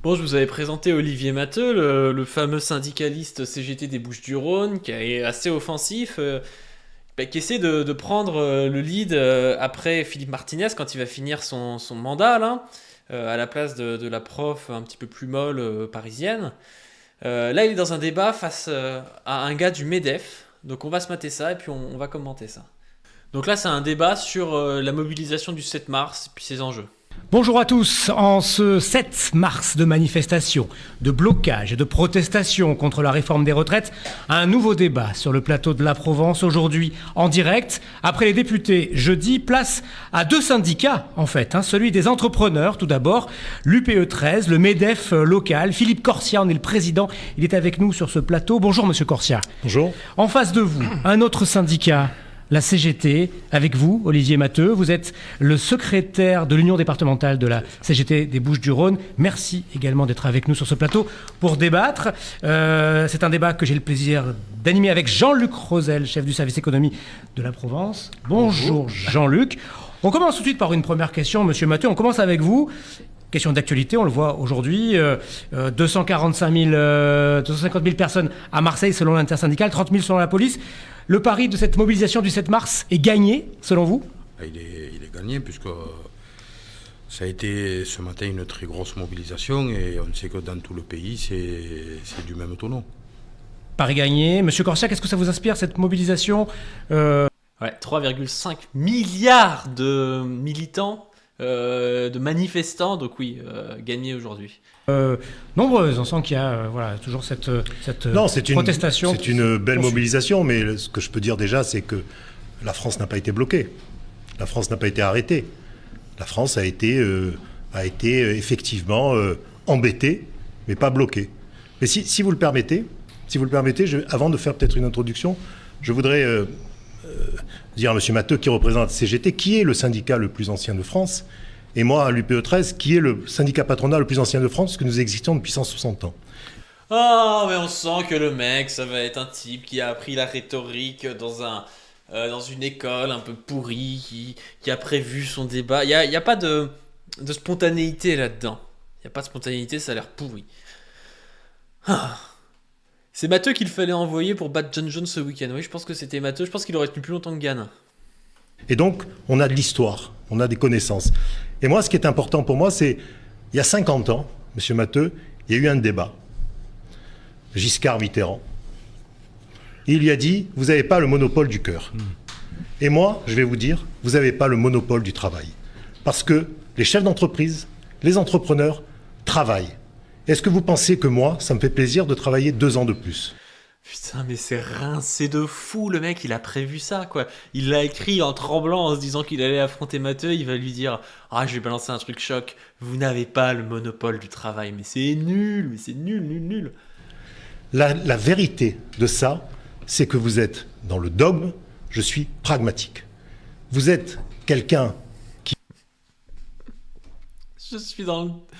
Bon, je vous avais présenté Olivier Matteux, le fameux syndicaliste CGT des Bouches-du-Rhône, qui est assez offensif, qui essaie de prendre le lead après Philippe Martinez quand il va finir son mandat, là, à la place de la prof un petit peu plus molle parisienne. Là, il est dans un débat face à un gars du MEDEF, donc on va se mater ça et puis on va commenter ça. Donc là, c'est un débat sur la mobilisation du 7 mars et puis ses enjeux. Bonjour à tous. En ce 7 mars de manifestation, de blocage et de protestation contre la réforme des retraites, un nouveau débat sur le plateau de la Provence aujourd'hui en direct. Après les députés jeudi, place à deux syndicats en fait. Celui des entrepreneurs tout d'abord, l'UPE 13, le MEDEF local. Philippe Corsia en est le président. Il est avec nous sur ce plateau. Bonjour Monsieur Corsia. Bonjour. En face de vous, un autre syndicat, la CGT, avec vous, Olivier Matteux. Vous êtes le secrétaire de l'Union départementale de la CGT des Bouches-du-Rhône. Merci également d'être avec nous sur ce plateau pour débattre. C'est un débat que j'ai le plaisir d'animer avec Jean-Luc Rosel, chef du service économie de la Provence. Bonjour Jean-Luc. On commence tout de suite par une première question, Monsieur Matteux. On commence avec vous. Question d'actualité, on le voit aujourd'hui, 250 000 personnes à Marseille selon l'intersyndicale, 30 000 selon la police. Le pari de cette mobilisation du 7 mars est gagné, selon vous ? Il est gagné puisque ça a été ce matin une très grosse mobilisation et on sait que dans tout le pays, c'est du même tonneau. Pari gagné. Monsieur Corsia, qu'est-ce que ça vous inspire, cette mobilisation ? Ouais, 3,5 milliards de militants, de manifestants, donc oui, gagné aujourd'hui. Nombreuses, on sent qu'il y a toujours cette protestation. C'est une belle mobilisation, mais ce que je peux dire déjà, c'est que la France n'a pas été bloquée. La France n'a pas été arrêtée. La France a été effectivement embêtée, mais pas bloquée. Mais si vous le permettez, avant de faire peut-être une introduction, je voudrais dire à M. Matteux, qui représente CGT, qui est le syndicat le plus ancien de France, et moi, l'UPE 13, qui est le syndicat patronal le plus ancien de France, parce que nous existons depuis 160 ans. Ah, mais on sent que le mec, ça va être un type qui a appris la rhétorique dans une école un peu pourrie, qui a prévu son débat. Il y a pas de spontanéité là-dedans. Il n'y a pas de spontanéité, ça a l'air pourri. Ah. C'est Matteux qu'il fallait envoyer pour battre John Jones ce week-end. Oui, je pense que c'était Matteux. Je pense qu'il aurait tenu plus longtemps que Gann. Et donc, on a de l'histoire, on a des connaissances. Et moi, ce qui est important pour moi, c'est, il y a 50 ans, M. Matteux, il y a eu un débat. Giscard Mitterrand. Il lui a dit, vous n'avez pas le monopole du cœur. Et moi, je vais vous dire, vous n'avez pas le monopole du travail. Parce que les chefs d'entreprise, les entrepreneurs, travaillent. Est-ce que vous pensez que moi, ça me fait plaisir de travailler 2 ans de plus ? Putain, mais c'est rincé de fou, le mec, il a prévu ça, quoi. Il l'a écrit en tremblant, en se disant qu'il allait affronter Matteux, il va lui dire « Ah, je vais balancer un truc choc, vous n'avez pas le monopole du travail. » Mais c'est nul, nul. La vérité de ça, c'est que vous êtes dans le dogme, je suis pragmatique. Vous êtes quelqu'un qui...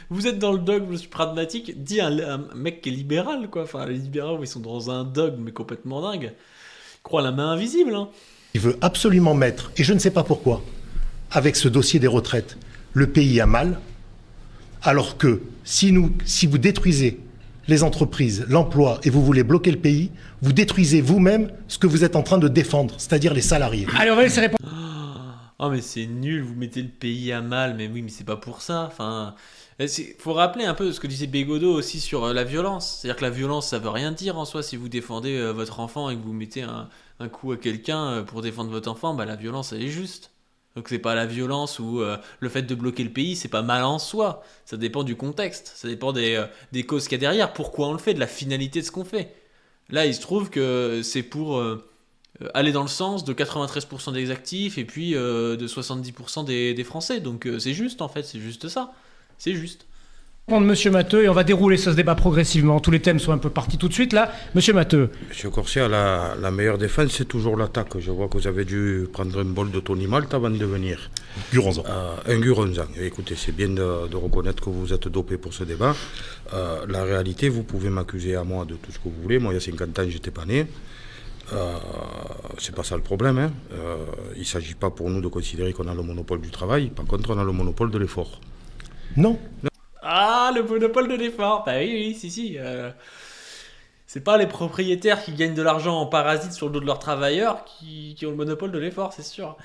Vous êtes dans le dogme, je suis pragmatique. Dis un mec qui est libéral, quoi. Enfin, les libéraux, ils sont dans un dogme, mais complètement dingue. Ils croient à la main invisible, hein. Il veut absolument mettre, et je ne sais pas pourquoi, avec ce dossier des retraites, le pays à mal, alors que si vous détruisez les entreprises, l'emploi, et vous voulez bloquer le pays, vous détruisez vous-même ce que vous êtes en train de défendre, c'est-à-dire les salariés. Allez, on va laisser répondre. Oh, mais c'est nul, vous mettez le pays à mal, mais oui, mais c'est pas pour ça. Enfin, faut rappeler un peu ce que disait Bégodeau aussi sur la violence. C'est-à-dire que la violence, ça veut rien dire en soi. Si vous défendez votre enfant et que vous mettez un coup à quelqu'un pour défendre votre enfant, bah la violence, elle est juste. Donc c'est pas la violence ou le fait de bloquer le pays, c'est pas mal en soi. Ça dépend du contexte, ça dépend des causes qu'il y a derrière. Pourquoi on le fait, de la finalité de ce qu'on fait. Là, il se trouve que c'est pour... aller dans le sens de 93% des actifs et puis de 70% des Français. Donc c'est juste en fait, c'est juste ça. C'est juste. Monsieur Matteux, et on va dérouler ce débat progressivement. Tous les thèmes sont un peu partis tout de suite là. Monsieur Matteux. Monsieur Corsia, la meilleure défense, c'est toujours l'attaque. Je vois que vous avez dû prendre un bol de Tony Malt avant de venir. Guronzan. Un Guronzan. Écoutez, c'est bien de reconnaître que vous êtes dopé pour ce débat. La réalité, vous pouvez m'accuser à moi de tout ce que vous voulez. Moi, il y a 50 ans, j'étais pas né. C'est pas ça le problème. Hein. Il ne s'agit pas pour nous de considérer qu'on a le monopole du travail. Par contre, on a le monopole de l'effort. Non. Ah, le monopole de l'effort. Bah oui, si. C'est pas les propriétaires qui gagnent de l'argent en parasites sur le dos de leurs travailleurs qui ont le monopole de l'effort, c'est sûr.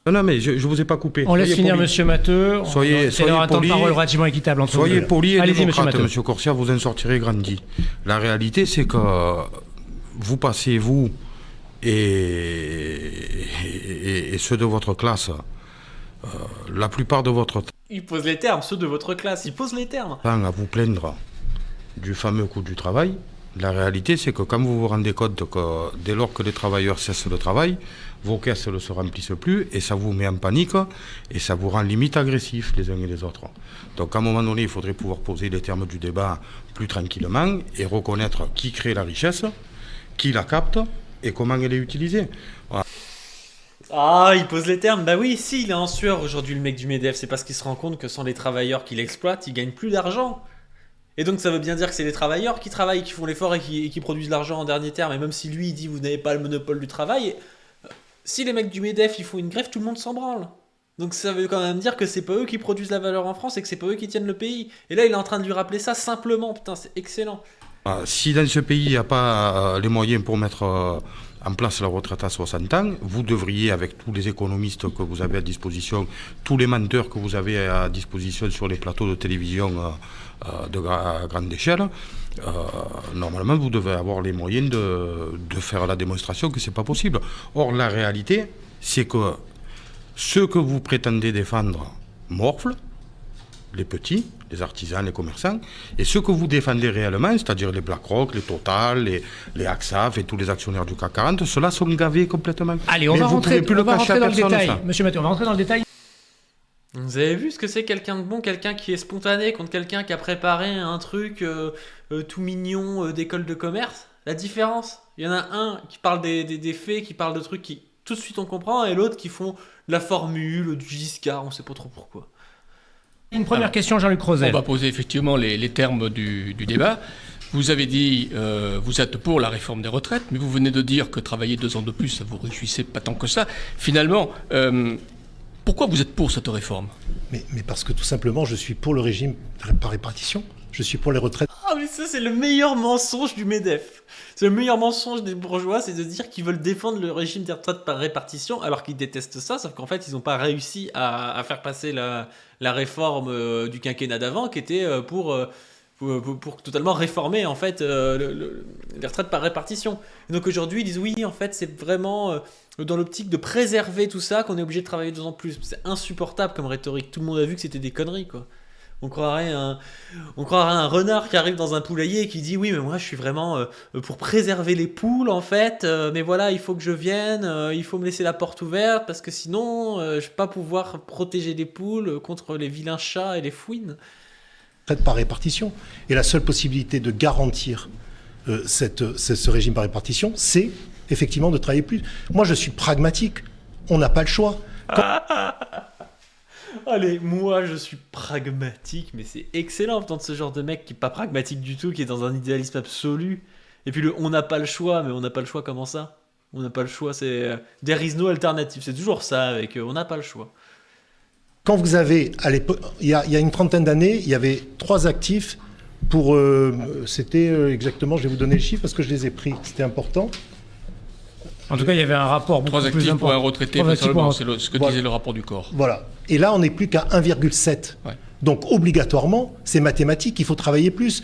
Non, mais je vous ai pas coupé. On laisse finir poli. Monsieur Matteux. C'est leur temps de poli. parole relativement équitable entre Soyez vous. poli et Allez-y, démocrate, Matteux. Monsieur Corsia, vous en sortirez grandi. La réalité, c'est que vous passez, vous et ceux de votre classe, la plupart de votre Ils posent les termes, ceux de votre classe, ils posent les termes. temps à vous plaindre du fameux coût du travail. La réalité, c'est que quand vous vous rendez compte que dès lors que les travailleurs cessent le travail, vos caisses ne se remplissent plus et ça vous met en panique et ça vous rend limite agressif les uns et les autres. Donc à un moment donné, il faudrait pouvoir poser les termes du débat plus tranquillement et reconnaître qui crée la richesse, qui la capte et comment elle est utilisée. Voilà. Ah, il pose les termes. Bah oui, si, il est en sueur aujourd'hui, le mec du MEDEF. C'est parce qu'il se rend compte que sans les travailleurs qui l'exploitent, il gagne plus d'argent. Et donc ça veut bien dire que c'est les travailleurs qui travaillent, qui font l'effort et qui produisent l'argent en dernier terme. Et même si lui, il dit vous n'avez pas le monopole du travail, si les mecs du MEDEF, ils font une grève, tout le monde s'en branle. Donc ça veut quand même dire que c'est pas eux qui produisent la valeur en France et que c'est pas eux qui tiennent le pays. Et là, il est en train de lui rappeler ça simplement. Putain, c'est excellent. Si dans ce pays, il n'y a pas les moyens pour mettre en place la retraite à 60 ans, vous devriez, avec tous les économistes que vous avez à disposition, tous les menteurs que vous avez à disposition sur les plateaux de télévision à grande échelle, normalement, vous devez avoir les moyens de faire la démonstration que ce n'est pas possible. Or, la réalité, c'est que ceux que vous prétendez défendre morflent, les petits, les artisans, les commerçants, et ceux que vous défendez réellement, c'est-à-dire les BlackRock, les Total, les AXAF et tous les actionnaires du CAC 40, ceux-là sont gavés complètement. Allez, on Mais va vous rentrer, pouvez plus le cacher à dans le personne, détail. ça. Monsieur Matteux, on va rentrer dans le détail. Vous avez vu ce que c'est quelqu'un de bon, quelqu'un qui est spontané contre quelqu'un qui a préparé un truc tout mignon d'école de commerce? La différence, il y en a un qui parle des faits, qui parle de trucs qui tout de suite on comprend, et l'autre qui font de la formule, du Giscard, on sait pas trop pourquoi. Une première question, Jean-Luc Rosel. On va poser effectivement les termes du débat. Vous avez dit, vous êtes pour la réforme des retraites, mais vous venez de dire que travailler 2 ans de plus, ça vous réjouissait pas tant que ça. Finalement, pourquoi vous êtes pour cette réforme ? Mais parce que tout simplement, je suis pour le régime par répartition. Je suis pour les retraites. Ah mais ça c'est le meilleur mensonge du MEDEF. C'est le meilleur mensonge des bourgeois, c'est de dire qu'ils veulent défendre le régime des retraites par répartition alors qu'ils détestent ça, sauf qu'en fait ils n'ont pas réussi à faire passer la réforme du quinquennat d'avant qui était pour totalement réformer en fait les retraites par répartition. Et donc aujourd'hui ils disent oui en fait c'est vraiment dans l'optique de préserver tout ça qu'on est obligé de travailler 2 ans de plus. C'est insupportable comme rhétorique, tout le monde a vu que c'était des conneries quoi. On croirait un renard qui arrive dans un poulailler et qui dit oui mais moi je suis vraiment pour préserver les poules en fait, mais voilà il faut que je vienne, il faut me laisser la porte ouverte parce que sinon je vais pas pouvoir protéger les poules contre les vilains chats et les fouines. Par répartition. Et la seule possibilité de garantir ce régime par répartition, c'est effectivement de travailler plus. Moi, je suis pragmatique. On n'a pas le choix. Allez, moi je suis pragmatique, mais c'est excellent d'entendre ce genre de mec qui est pas pragmatique du tout, qui est dans un idéalisme absolu. Et puis on n'a pas le choix, mais on n'a pas le choix comment ça ? On n'a pas le choix, c'est there is no alternative, c'est toujours ça avec on n'a pas le choix. Quand vous avez, à l'époque, il y a une trentaine d'années, il y avait 3 actifs pour... c'était exactement, je vais vous donner le chiffre parce que je les ai pris, c'était important. En tout cas, il y avait un rapport beaucoup 3 plus actifs important. pour un retraité, 3 actifs pour un- c'est ce que Voilà. disait le rapport du corps. Voilà. Et là, on n'est plus qu'à 1,7. Ouais. Donc, obligatoirement, c'est mathématique, il faut travailler plus.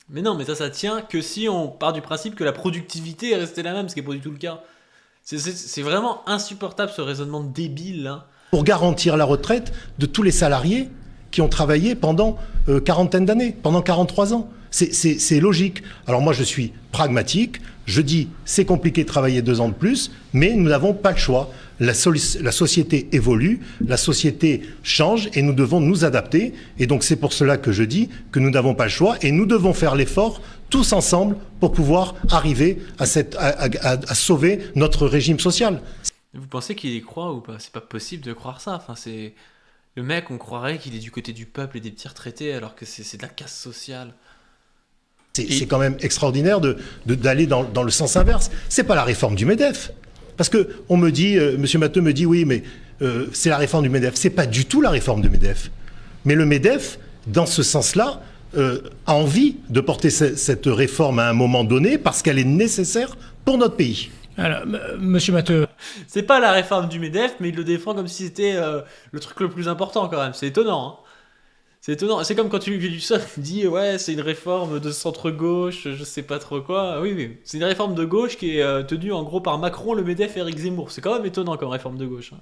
Mais non, mais ça tient que si on part du principe que la productivité est restée la même, ce qui n'est pas du tout le cas. C'est vraiment insupportable ce raisonnement débile là. Pour garantir la retraite de tous les salariés qui ont travaillé pendant quarantaine d'années, pendant 43 ans. C'est logique. Alors moi, je suis pragmatique. Je dis, c'est compliqué de travailler 2 ans de plus, mais nous n'avons pas le choix. La société évolue, la société change et nous devons nous adapter. Et donc c'est pour cela que je dis que nous n'avons pas le choix et nous devons faire l'effort tous ensemble pour pouvoir arriver à sauver notre régime social. Vous pensez qu'il y croit ou pas? C'est pas possible de croire ça. Enfin, c'est le mec, on croirait qu'il est du côté du peuple et des petits retraités, alors que c'est de la casse sociale. C'est quand même extraordinaire d'aller dans le sens inverse. C'est pas la réforme du MEDEF. Parce que on me dit, Monsieur Matteux me dit, oui, mais c'est la réforme du MEDEF. C'est pas du tout la réforme du MEDEF. Mais le MEDEF dans ce sens-là, a envie de porter cette réforme à un moment donné parce qu'elle est nécessaire pour notre pays. Alors, monsieur Matteux. C'est pas la réforme du MEDEF, mais il le défend comme si c'était le truc le plus important quand même. C'est étonnant, hein. C'est étonnant. C'est comme quand tu dis ouais, c'est une réforme de centre-gauche, je sais pas trop quoi. Oui, oui. C'est une réforme de gauche qui est tenue en gros par Macron, le MEDEF et Éric Zemmour. C'est quand même étonnant comme réforme de gauche. Hein.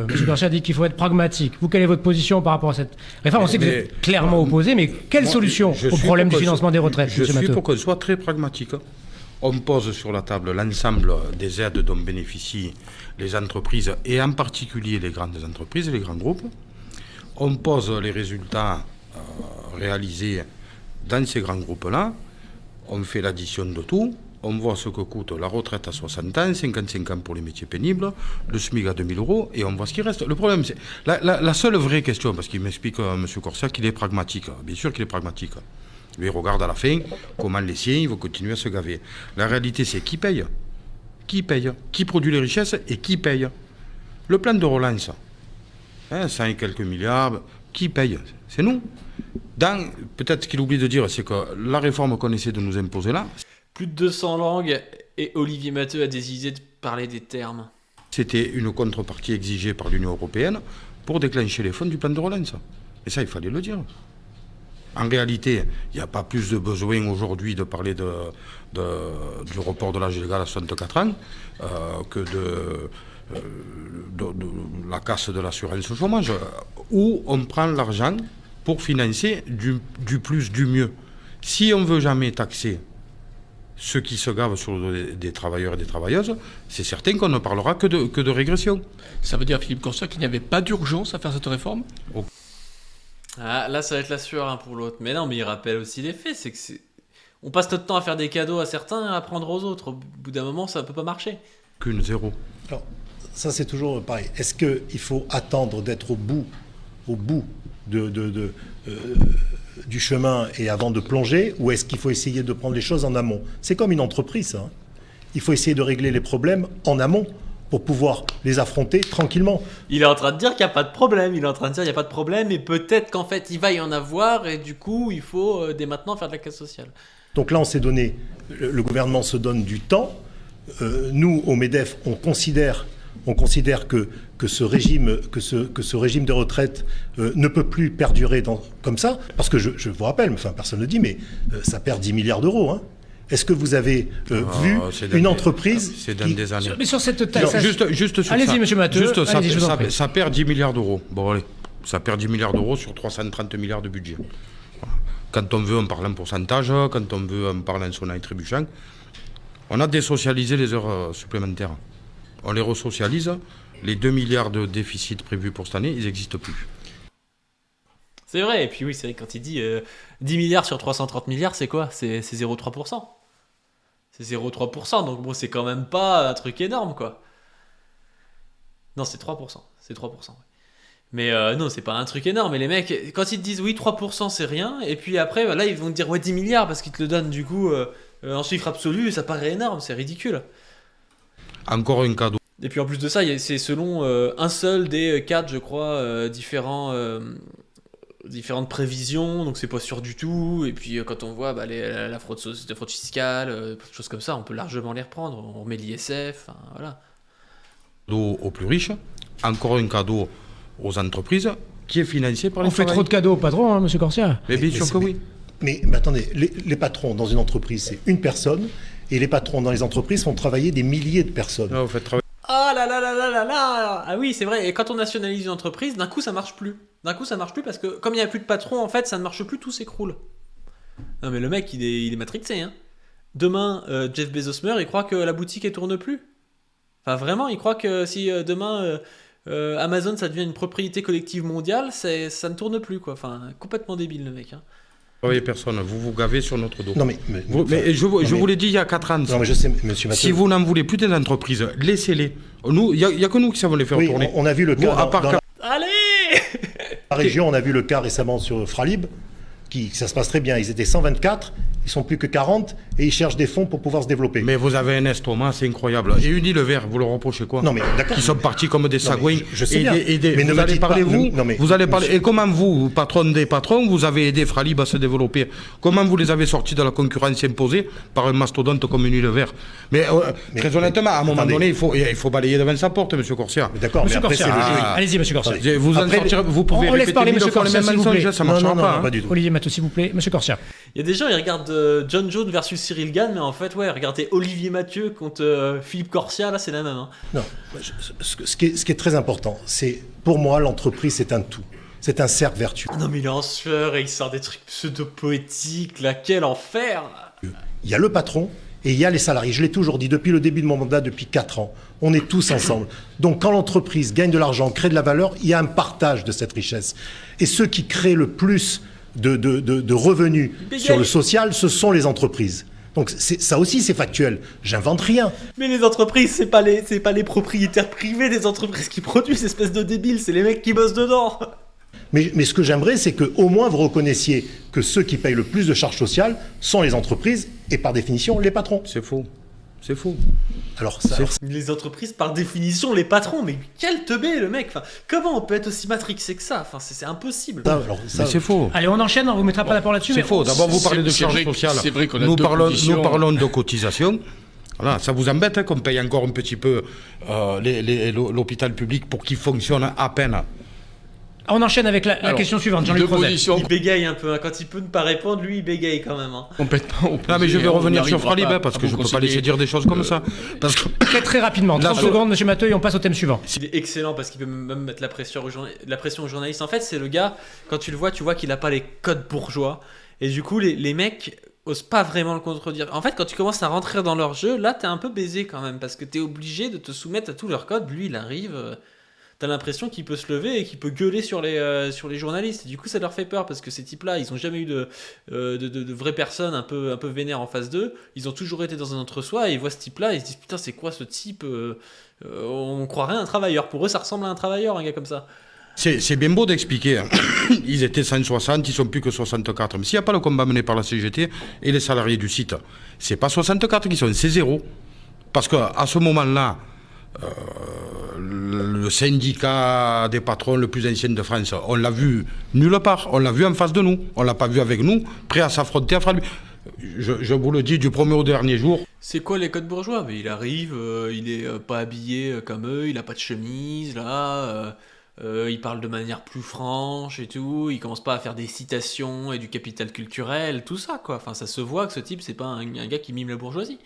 Monsieur Garcia dit qu'il faut être pragmatique. Vous, quelle est votre position par rapport à cette réforme? On sait que vous êtes clairement opposé, mais quelle solution au problème du financement des retraites, Je monsieur suis Matteux? pour qu'on soit très pragmatique. On pose sur la table l'ensemble des aides dont bénéficient les entreprises, et en particulier les grandes entreprises et les grands groupes. On pose les résultats réalisés dans ces grands groupes-là. On fait l'addition de tout. On voit ce que coûte la retraite à 60 ans, 55 ans pour les métiers pénibles, le SMIC à 2000 €, et on voit ce qui reste. Le problème, c'est la seule vraie question, parce qu'il m'explique, M. Corsia, qu'il est pragmatique. Bien sûr qu'il est pragmatique. Lui, il regarde à la fin comment les siens, ils vont continuer à se gaver. La réalité, c'est qui paye? Qui paye? Qui produit les richesses et qui paye? Le plan de relance, 100 et quelques milliards, qui paye? C'est nous. Peut-être ce qu'il oublie de dire, c'est que la réforme qu'on essaie de nous imposer là... Plus de 200 langues, et Olivier Matteux a des idées de parler des termes. C'était une contrepartie exigée par l'Union européenne pour déclencher les fonds du plan de relance. Et ça, il fallait le dire. En réalité, il n'y a pas plus de besoin aujourd'hui de parler du report de l'âge légal à 64 ans que de la casse de l'assurance chômage, où on prend l'argent pour financer du plus, du mieux. Si on ne veut jamais taxer ceux qui se gavent sur le dos des travailleurs et des travailleuses, c'est certain qu'on ne parlera que de régression. Ça veut dire, Philippe Corsia, qu'il n'y avait pas d'urgence à faire cette réforme? Ah, là, ça va être la sueur hein, pour l'autre. Mais non, mais il rappelle aussi les faits. On passe notre temps à faire des cadeaux à certains et à prendre aux autres. Au bout d'un moment, ça ne peut pas marcher. Qu'une zéro. Alors, ça, c'est toujours pareil. Est-ce qu'il faut attendre d'être au bout du chemin et avant de plonger, ou est-ce qu'il faut essayer de prendre les choses en amont? C'est comme une entreprise, ça, hein. Il faut essayer de régler les problèmes en amont pour pouvoir les affronter tranquillement. Il est en train de dire qu'il n'y a pas de problème. Il est en train de dire qu'il n'y a pas de problème et peut-être qu'en fait, il va y en avoir et du coup, il faut dès maintenant faire de la casse sociale. Donc là, on s'est donné, le gouvernement se donne du temps. Nous, au MEDEF, on considère que ce régime de retraite ne peut plus perdurer comme ça, parce que je vous rappelle, enfin personne ne le dit, mais ça perd 10 milliards d'euros. Hein. Est-ce que vous avez vu une entreprise C'est dans des années. Mais sur cette taxe... Juste sur allez-y, ça. monsieur Matteux. Juste, allez-y, je vous en prie. ça perd 10 milliards d'euros. Bon, allez, ça perd 10 milliards d'euros sur 330 milliards de budget. Voilà. Quand on veut, on parle en pourcentage. Quand on veut, on parle en sonnant et trébuchant. On a désocialisé les heures supplémentaires. On les resocialise. Les 2 milliards de déficit prévus pour cette année, ils n'existent plus. C'est vrai. Et puis oui, c'est vrai que quand il dit 10 milliards sur 330 milliards, c'est quoi? C'est 0,3%. C'est 0,3%. Donc bon, c'est quand même pas un truc énorme, quoi. Non, c'est 3%. C'est 3%. Ouais. Mais non, c'est pas un truc énorme. Et les mecs, quand ils te disent oui, 3%, c'est rien. Et puis après, là, ils vont te dire ouais, 10 milliards parce qu'ils te le donnent du coup en chiffre absolu. Et ça paraît énorme. C'est ridicule. Encore un cadeau. Et puis en plus de ça, c'est selon un seul des 4, je crois, différentes prévisions, donc c'est pas sûr du tout. Et puis quand on voit la fraude fiscale, choses comme ça, on peut largement les reprendre. On remet l'ISF, voilà. Aux plus riches, encore un cadeau aux entreprises qui est financé par les On fait trop de cadeaux aux patrons, hein, monsieur Corsia. Mais bien sûr que oui. Mais attendez, les patrons dans une entreprise, c'est une personne, et les patrons dans les entreprises font travailler des milliers de personnes. Là, vous faites travailler. Ah là là là là là là. Ah oui, c'est vrai. Et quand on nationalise une entreprise, d'un coup, ça marche plus. D'un coup, ça marche plus parce que comme il n'y a plus de patron, en fait, ça ne marche plus, tout s'écroule. Non mais le mec, il est matrixé. Hein. Demain, Jeff Bezos meurt, il croit que la boutique, elle tourne plus. Enfin, vraiment, il croit que si demain, Amazon, ça devient une propriété collective mondiale, ça ne tourne plus, quoi. Enfin, complètement débile, le mec. Hein. Travaillez personne, vous gavez sur notre dos. Non mais je vous l'ai dit il y a 4 ans. Non mais je sais, monsieur Matteux. Si vous n'en voulez plus des entreprises, laissez-les. Nous, il y a que nous qui savons les faire tourner. On a vu le cas Allez la région, on a vu le cas récemment sur Fralib, ça se passe très bien. Ils étaient 124 Ils sont plus que 40 et ils cherchent des fonds pour pouvoir se développer. Mais vous avez un estomac, c'est incroyable. Et Unilever, vous le reprochez quoi? Non mais d'accord. Qui sont partis comme des sagouins. Je sais bien. Mais ne vous me allez dites parler, pas- vous, non, mais- vous allez parler. monsieur- Et comment vous, patron des patrons, vous avez aidé Fralib à se développer? Comment vous les avez sortis de la concurrence imposée par un mastodonte comme Unilever? Mais très honnêtement, à un moment attendez. donné, il faut balayer devant sa porte, monsieur Corsia. D'accord, mais Monsieur après Corsia, c'est le jeu. allez-y, monsieur Corsia. Vous pouvez On laisse répéter parler mille monsieur fois les Corsia, mêmes s'il vous plaît. mensonges, ça Non, marchera non, pas. non, pas du tout. Olivier Matteux, s'il vous plaît. Monsieur Corsia. Il y a des gens, ils regardent John Jones versus Cyril Gann, mais en fait, ouais, regardez Olivier Mathieu contre Philippe Corsia, là, c'est la même. Hein. Non, ce qui est très important, c'est pour moi l'entreprise c'est un tout, c'est un cercle vertueux. Non, mais il est en sueur et il sort des trucs pseudo-poétiques, là, quel enfer! Il y a le patron et il y a les salariés. Je l'ai toujours dit depuis le début de mon mandat, depuis 4 ans. On est tous ensemble. Donc quand l'entreprise gagne de l'argent, crée de la valeur, il y a un partage de cette richesse. Et ceux qui créent le plus de revenus sur le social, ce sont les entreprises. Donc ça aussi c'est factuel. J'invente rien. Mais les entreprises, c'est pas les propriétaires privés des entreprises qui produisent, espèce de débiles, c'est les mecs qui bossent dedans! Mais ce que j'aimerais, c'est qu'au moins vous reconnaissiez que ceux qui payent le plus de charges sociales sont les entreprises et par définition les patrons. C'est faux. C'est faux. Alors ça, Les entreprises, par définition, les patrons, mais quel teubé le mec! Enfin, comment on peut être aussi matrixé que ça? Enfin, c'est impossible. Mais c'est faux. Allez, on enchaîne, on vous mettra pas d'accord là-dessus. C'est mais- faux. D'abord, vous parlez de c'est charges vrai- sociales. c'est vrai qu'on a Nous deux parlons positions. de cotisations. Voilà, ça vous embête hein, qu'on paye encore un petit peu l'hôpital public pour qu'il fonctionne à peine. On enchaîne avec la Alors, question suivante, Jean-Luc deux Crozet. positions Il bégaye un peu, hein. Quand il peut ne pas répondre, lui, il bégaye quand même. Hein. complètement opposées. Non, mais je vais On revenir sur n'arrivera Fralib pas hein, parce à que vous je ne peux pas concilier. laisser dire des choses comme ça. Parce que Très rapidement, 30 La- secondes, monsieur Matteux, et on passe au thème suivant. Il est excellent parce qu'il peut même mettre la pression aux journalistes. En fait, c'est le gars, quand tu le vois, tu vois qu'il a pas les codes bourgeois. Et du coup, les mecs osent pas vraiment le contredire. En fait, quand tu commences à rentrer dans leur jeu, là, t'es un peu baisé quand même parce que t'es obligé de te soumettre à tous leurs codes. Lui, il arrive. T'as l'impression qu'il peut se lever et qu'il peut gueuler sur les journalistes. Et du coup, ça leur fait peur parce que ces types-là, ils ont jamais eu de vraies personnes un peu vénères en face d'eux. Ils ont toujours été dans un entre-soi et ils voient ce type-là et ils se disent putain, c'est quoi ce type on croirait un travailleur. Pour eux, ça ressemble à un travailleur, un gars comme ça. c'est bien beau d'expliquer. Hein. Ils étaient 160, ils sont plus que 64. Mais s'il n'y a pas le combat mené par la CGT et les salariés du site, c'est pas 64 qui sont, c'est zéro. Parce qu'à ce moment-là, le syndicat des patrons le plus ancien de France, on l'a vu nulle part, on l'a vu en face de nous, on l'a pas vu avec nous, prêt à s'affronter à Fralib. Je vous le dis, du premier au dernier jour. C'est quoi les codes bourgeois? Mais il arrive, il est pas habillé comme eux, il a pas de chemise là, il parle de manière plus franche et tout, il commence pas à faire des citations et du capital culturel, tout ça quoi. Enfin, ça se voit que ce type c'est pas un gars qui mime la bourgeoisie.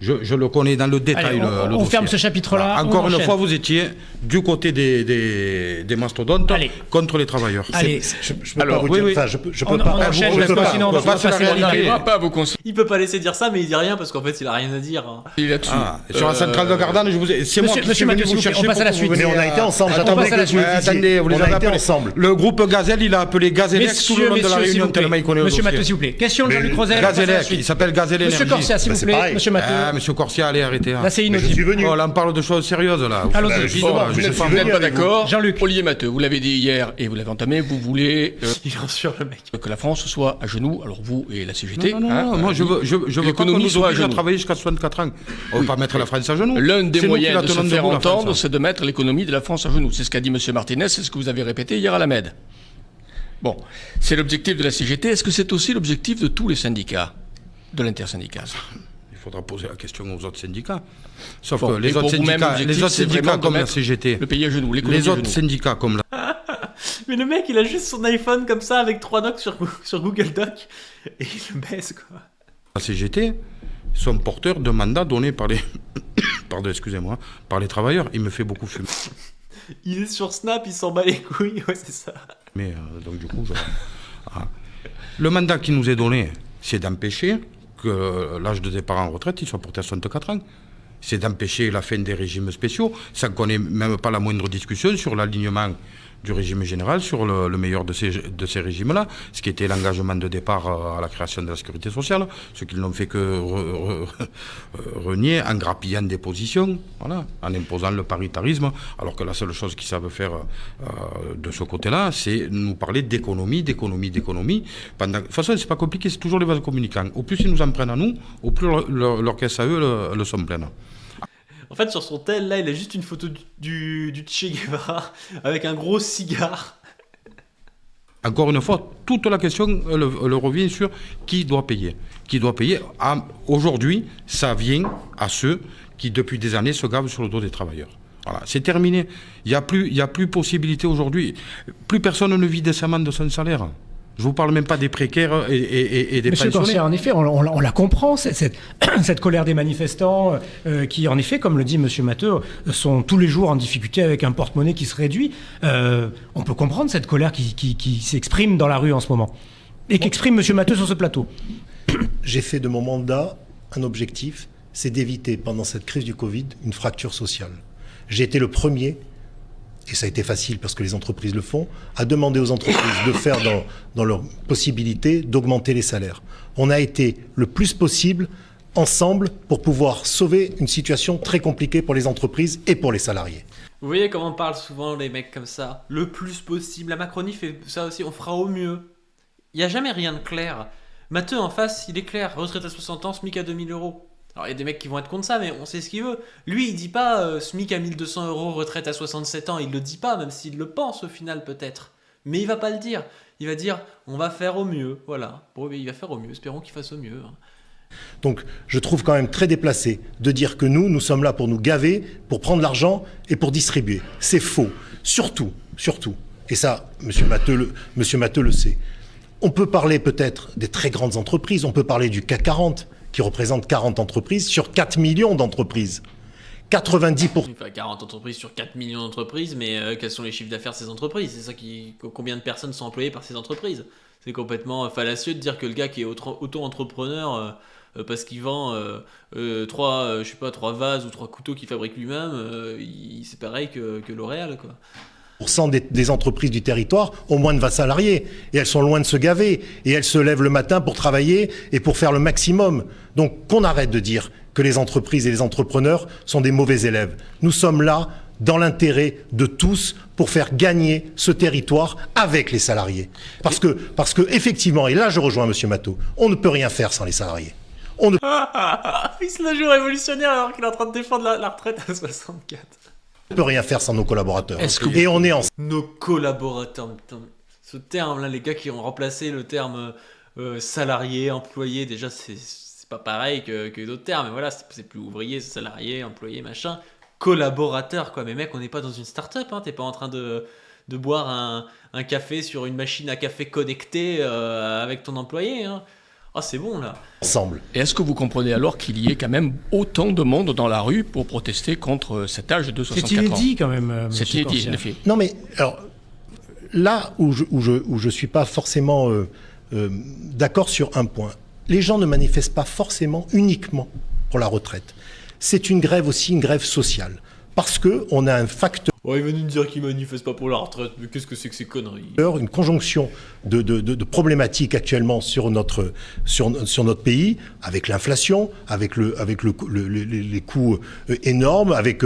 Je le connais dans le détail. Allez, le on dossier. ferme ce chapitre-là. Voilà. on Encore une enchaîne. fois, vous étiez du côté des mastodontes Allez. contre les travailleurs. Allez, je peux Alors, pas vous oui, dire. oui. Enfin, je peux on pas. enchaîne vous parce pouvez que pas, sinon on vous va pouvez pas, passer c'est la la On ligne. réalité. n'arrivera pas à vous concilier Il peut pas laisser dire ça, mais il dit rien parce qu'en fait il a rien à dire. Hein. là-dessus. Sur la centrale de Gardanne, c'est moi qui Monsieur suis venu Matthieu, vous s'il vous plaît, chercher on passe à la pour que vous suite. veniez Mais on a été ensemble. on J'attendais passe à la que suite. vous le disiez. Attendez, vous les On avez a été appelés. ensemble. Le groupe Gazelle, il a appelé Gazelex tout le long de la s'il réunion vous plaît. tellement il connaît le Monsieur Matteux, dossier. s'il vous plaît. Question de Jean-Luc Crozet. on passe à la Gazelec, suite. il s'appelle Gazelle Monsieur Énergie. Corsia, s'il Bah, vous c'est plaît. pareil. Monsieur Matteux. Ah, monsieur Corsia, allez, arrêtez. Là, c'est Mais je inaudible. suis venu. Oh, là, on parle de choses sérieuses, là. Allons-y. Justement, Vous je n'êtes suis pas venu avec vous. d'accord. Jean-Luc. Olivier Matteux, vous l'avez dit hier et vous l'avez entamé, vous voulez Il est en sueur le mec. que la France soit à genoux, alors vous et la CGT. Non, non, non, moi je veux pas qu'on l'économie nous soit à oblige à genoux. travailler jusqu'à 64 ans. On ne veut pas mettre la France à genoux. L'un des C'est nous qui moyens la de se tenons faire debout, la France. entendre, c'est de mettre l'économie de la France à genoux. C'est ce qu'a dit M. Martinez, c'est ce que vous avez répété hier à la MED. Bon, c'est l'objectif de la CGT. Est-ce que c'est aussi l'objectif de tous les syndicats, de l'intersyndical? Il faudra poser la question aux autres syndicats. Sauf Bon, que les et pour autres vous-même, syndicats, l'objectif, c'est vraiment de comme la mettre CGT, le pays à genoux, l'économie les à autres genoux. syndicats comme la Mais le mec il a juste son iPhone comme ça avec 3 docs sur Google Doc et il le baisse quoi. CGT sont porteurs de mandats donnés par les pardon, excusez-moi, par les travailleurs. Il me fait beaucoup fumer. Il est sur Snap, il s'en bat les couilles, ouais c'est ça. Mais donc du coup, le mandat qui nous est donné, c'est d'empêcher que l'âge de départ en retraite il soit porté à 64 ans. C'est d'empêcher la fin des régimes spéciaux, sans qu'on n'ait même pas la moindre discussion sur l'alignement du régime général sur le meilleur de ces régimes-là, ce qui était l'engagement de départ à la création de la sécurité sociale, ce qu'ils n'ont fait que renier en grappillant des positions, voilà, en imposant le paritarisme, alors que la seule chose qu'ils savent faire de ce côté-là, c'est nous parler d'économie. De toute façon, c'est pas compliqué, c'est toujours les vases communicants. Au plus ils nous en prennent à nous, au plus leurs caisses à eux le sont pleines. En fait, sur son tel, là, il a juste une photo du Che Guevara avec un gros cigare. Encore une fois, toute la question elle revient sur qui doit payer. Qui doit payer. Aujourd'hui, ça vient à ceux qui, depuis des années, se gavent sur le dos des travailleurs. Voilà, c'est terminé. Il n'y a plus possibilité aujourd'hui. Plus personne ne vit décemment de son salaire. Je ne vous parle même pas des précaires et des Monsieur pensionnés. Corsier, en effet, on la comprend, cette colère des manifestants qui, en effet, comme le dit Monsieur Matteux, sont tous les jours en difficulté avec un porte-monnaie qui se réduit. On peut comprendre cette colère qui s'exprime dans la rue en ce moment et qu'exprime Monsieur Matteux sur ce plateau. J'ai fait de mon mandat un objectif, c'est d'éviter pendant cette crise du Covid une fracture sociale. J'ai été le premier, et ça a été facile parce que les entreprises le font, à demander aux entreprises de faire dans leur possibilité d'augmenter les salaires. On a été le plus possible ensemble pour pouvoir sauver une situation très compliquée pour les entreprises et pour les salariés. Vous voyez comment parlent souvent les mecs comme ça? Le plus possible. La Macronie fait ça aussi, on fera au mieux. Il n'y a jamais rien de clair. Matteux en face, il est clair. Retraite à 60 ans, SMIC à 2000 euros. Alors il y a des mecs qui vont être contre ça, mais on sait ce qu'il veut. Lui, il dit pas SMIC à 1200 euros, retraite à 67 ans. Il le dit pas, même s'il le pense au final peut-être. Mais il va pas le dire. Il va dire, on va faire au mieux. Voilà. Bon, il va faire au mieux. Espérons qu'il fasse au mieux. Donc je trouve quand même très déplacé de dire que nous sommes là pour nous gaver, pour prendre l'argent et pour distribuer. C'est faux. Surtout, et ça, Monsieur Matteux le sait, on peut parler peut-être des très grandes entreprises, on peut parler du CAC 40, qui représente 40 entreprises sur 4 millions d'entreprises. 90%. Enfin, 40 entreprises sur 4 millions d'entreprises, mais quels sont les chiffres d'affaires de ces entreprises? C'est ça combien de personnes sont employées par ces entreprises? C'est complètement fallacieux de dire que le gars qui est auto-entrepreneur, parce qu'il vend 3 vases ou 3 couteaux qu'il fabrique lui-même, c'est pareil que L'Oréal, quoi. Des entreprises du territoire ont moins de 20 salariés et elles sont loin de se gaver et elles se lèvent le matin pour travailler et pour faire le maximum. Donc qu'on arrête de dire que les entreprises et les entrepreneurs sont des mauvais élèves. Nous sommes là dans l'intérêt de tous pour faire gagner ce territoire avec les salariés. Parce que effectivement, et là je rejoins Monsieur Matteux, on ne peut rien faire sans les salariés. Il se la joue révolutionnaire alors qu'il est en train de défendre la retraite à 64. On ne peut rien faire sans nos collaborateurs. Et on est en... Nos collaborateurs, putain, ce terme-là, les gars qui ont remplacé le terme salarié, employé, déjà c'est pas pareil que d'autres termes, mais voilà, c'est plus ouvrier, c'est salarié, employé, machin. Collaborateur, quoi, mais mec, on n'est pas dans une start-up, hein, t'es pas en train de boire un café sur une machine à café connectée avec ton employé, hein. Ah, c'est bon, là. Ensemble. Et est-ce que vous comprenez alors qu'il y ait quand même autant de monde dans la rue pour protester contre cet âge de 64 ans? C'est inédit quand même, C'est Monsieur inédit, Corsier. en effet. Non mais, alors, là où je suis pas forcément d'accord sur un point, les gens ne manifestent pas forcément uniquement pour la retraite. C'est une grève aussi, une grève sociale. Parce qu'on a un facteur... Oh, il va nous dire qu'il manifeste pas pour la retraite, mais qu'est-ce que c'est que ces conneries? Une conjonction de problématiques actuellement sur notre pays, avec l'inflation, avec les coûts énormes, avec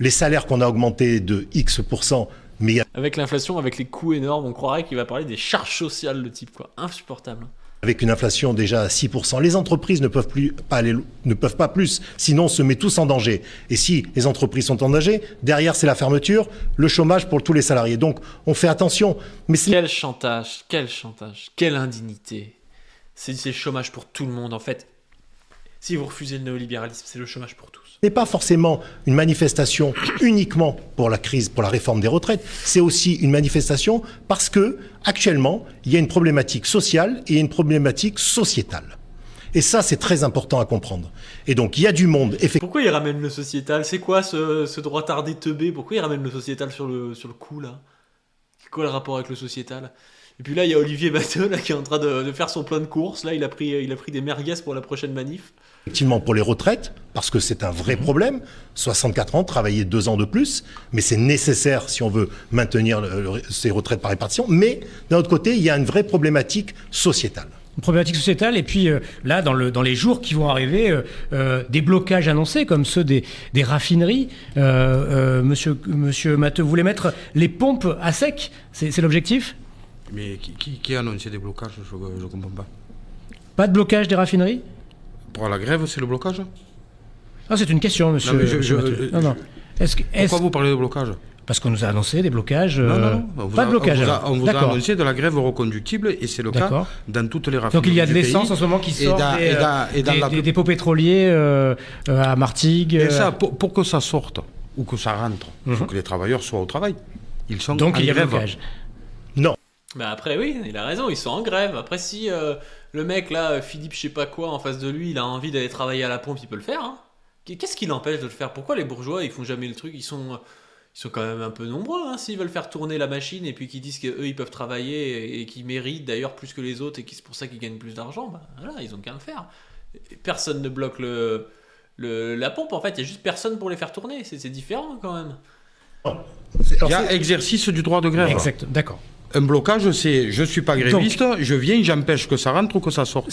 les salaires qu'on a augmentés de X%. Mais avec l'inflation, avec les coûts énormes, on croirait qu'il va parler des charges sociales, le type, quoi. Insupportable. avec une inflation déjà à 6%, les entreprises ne peuvent pas plus, sinon on se met tous en danger. Et si les entreprises sont en danger, derrière c'est la fermeture, le chômage pour tous les salariés. Donc on fait attention. Mais quel chantage, quelle indignité. C'est le chômage pour tout le monde en fait. Si vous refusez le néolibéralisme, c'est le chômage pour tous. Ce n'est pas forcément une manifestation uniquement pour la crise, pour la réforme des retraites, c'est aussi une manifestation parce que actuellement, il y a une problématique sociale et une problématique sociétale. Et ça, c'est très important à comprendre. Et donc, il y a du monde... Pourquoi il ramène le sociétal? C'est quoi ce droit tardé teubé? Pourquoi il ramène le sociétal sur le coup, là? C'est quoi le rapport avec le sociétal? Et puis là, il y a Olivier Matteux là, qui est en train de faire son plein de courses. Là, il a pris des merguez pour la prochaine manif. Effectivement, pour les retraites, parce que c'est un vrai problème, 64 ans, travailler 2 ans de plus, mais c'est nécessaire si on veut maintenir ces retraites par répartition. Mais d'un autre côté, il y a une vraie problématique sociétale. Une problématique sociétale, et puis là, dans les jours qui vont arriver, des blocages annoncés, comme ceux des raffineries. Monsieur Matteux, vous voulez mettre les pompes à sec? C'est l'objectif? Mais qui a annoncé des blocages? Je ne comprends pas. Pas de blocage des raffineries? Pour la grève, c'est le blocage? Ah, c'est une question, monsieur. Monsieur Matteux. Non. Pourquoi vous parlez de blocage? Parce qu'on nous a annoncé des blocages. Non. Pas de blocage. On vous a annoncé de la grève reconductible et c'est le cas dans toutes les raffineries. Donc il y a de l'essence en ce moment qui sort des dépôts pétroliers à Martigues. Et ça, pour que ça sorte ou que ça rentre, il faut que les travailleurs soient au travail. Ils sont donc en il y a grève. blocage. Non. Bah après, oui, il a raison, ils sont en grève. Après, si le mec là, Philippe, je sais pas quoi, en face de lui, il a envie d'aller travailler à la pompe, il peut le faire. Hein. Qu'est-ce qui l'empêche de le faire? Pourquoi les bourgeois, ils font jamais le truc? Ils sont quand même un peu nombreux, hein, s'ils veulent faire tourner la machine et puis qu'ils disent qu'eux ils peuvent travailler et qu'ils méritent d'ailleurs plus que les autres et que c'est pour ça qu'ils gagnent plus d'argent, bah voilà, ils ont qu'à le faire. Personne ne bloque la pompe en fait, il y a juste personne pour les faire tourner, c'est différent quand même. Il y a exercice du droit de grève. Exact, d'accord. Un blocage, c'est je suis pas gréviste, je viens, j'empêche que ça rentre ou que ça sorte.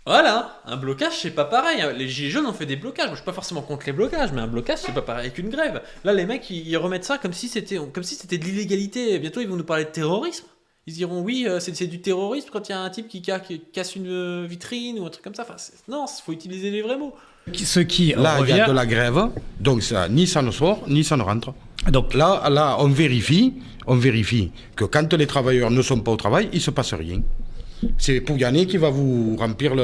Voilà, un blocage c'est pas pareil. Les gilets jaunes ont fait des blocages. Moi, je suis pas forcément contre les blocages, mais un blocage c'est pas pareil qu'une grève. Là, les mecs ils remettent ça comme si c'était de l'illégalité. Bientôt ils vont nous parler de terrorisme. Ils diront oui, c'est du terrorisme quand il y a un type qui casse une vitrine ou un truc comme ça. Enfin, non, faut utiliser les vrais mots. Là, il y a de la grève, donc ça, ni ça ne sort, ni ça ne rentre. Donc là, on vérifie que quand les travailleurs ne sont pas au travail, il ne se passe rien. C'est Pouyanné qui va vous remplir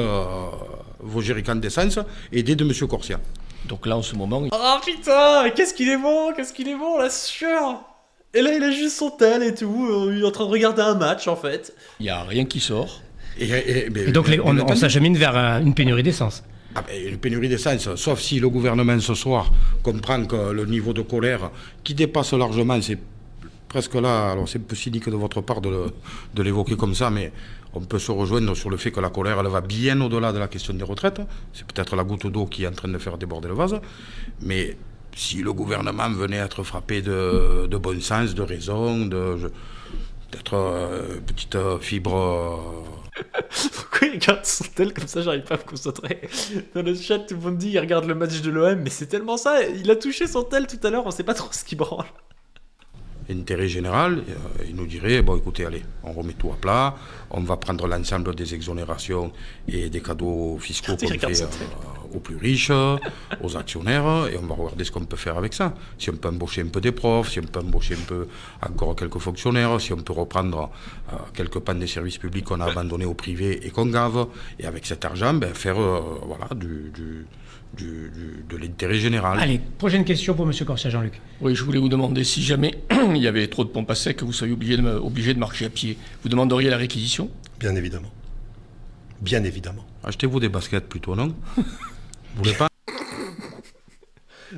vos jerrycans d'essence, aidé de M. Corsia. Donc là, en ce moment... Oh putain, qu'est-ce qu'il est bon, la sueur. Et là, il a juste son tel et tout, il est en train de regarder un match, en fait. Il n'y a rien qui sort. Et donc, on s'achemine vers une pénurie d'essence. Une pénurie d'essence, sauf si le gouvernement ce soir comprend que le niveau de colère qui dépasse largement, c'est presque là, alors c'est un peu cynique de votre part de l'évoquer comme ça, mais on peut se rejoindre sur le fait que la colère, elle va bien au-delà de la question des retraites. C'est peut-être la goutte d'eau qui est en train de faire déborder le vase, mais si le gouvernement venait à être frappé de bon sens, de raison, peut-être petite fibre... Pourquoi il regarde son tel comme ça, j'arrive pas à me concentrer. Dans le chat, tout le monde dit il regarde le match de l'OM, mais c'est tellement ça. Il a touché son tel tout à l'heure, on sait pas trop ce qu'il branle. Intérêt général, il nous dirait, bon écoutez, allez, on remet tout à plat, on va prendre l'ensemble des exonérations et des cadeaux fiscaux qu'on fait aux plus riches, aux actionnaires, et on va regarder ce qu'on peut faire avec ça. Si on peut embaucher un peu des profs, si on peut embaucher un peu encore quelques fonctionnaires, si on peut reprendre quelques pans des services publics qu'on a abandonnés au privé et qu'on gave, et avec cet argent, faire de l'intérêt général. Allez, prochaine question pour M. Corsia, Jean-Luc. Oui, je voulais vous demander si jamais il y avait trop de pompes à sec, que vous soyez obligé de marcher à pied, vous demanderiez la réquisition? Bien évidemment. Bien évidemment. Achetez-vous des baskets plutôt, non? Vous voulez pas?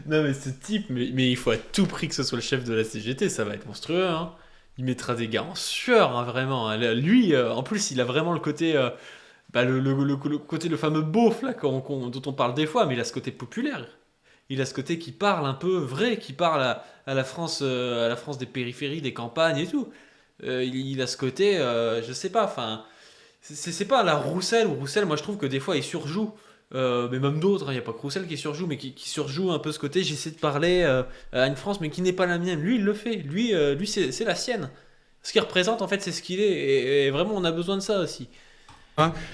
Non mais ce type, mais il faut à tout prix que ce soit le chef de la CGT, ça va être monstrueux. Hein. Il mettra des gars en sueur, hein, vraiment. Lui, en plus, il a vraiment le côté... le fameux beauf là, dont on parle des fois, mais il a ce côté populaire. Il a ce côté qui parle un peu vrai, qui parle à la France des périphéries, des campagnes et tout. Il a ce côté, je sais pas, enfin, c'est pas la Roussel, moi je trouve que des fois il surjoue. Mais même d'autres, il n'y a pas que Roussel qui surjoue, mais qui surjoue un peu ce côté, j'essaie de parler à une France, mais qui n'est pas la mienne. Lui, il le fait. Lui c'est la sienne. Ce qu'il représente, en fait, c'est ce qu'il est. Et vraiment, on a besoin de ça aussi.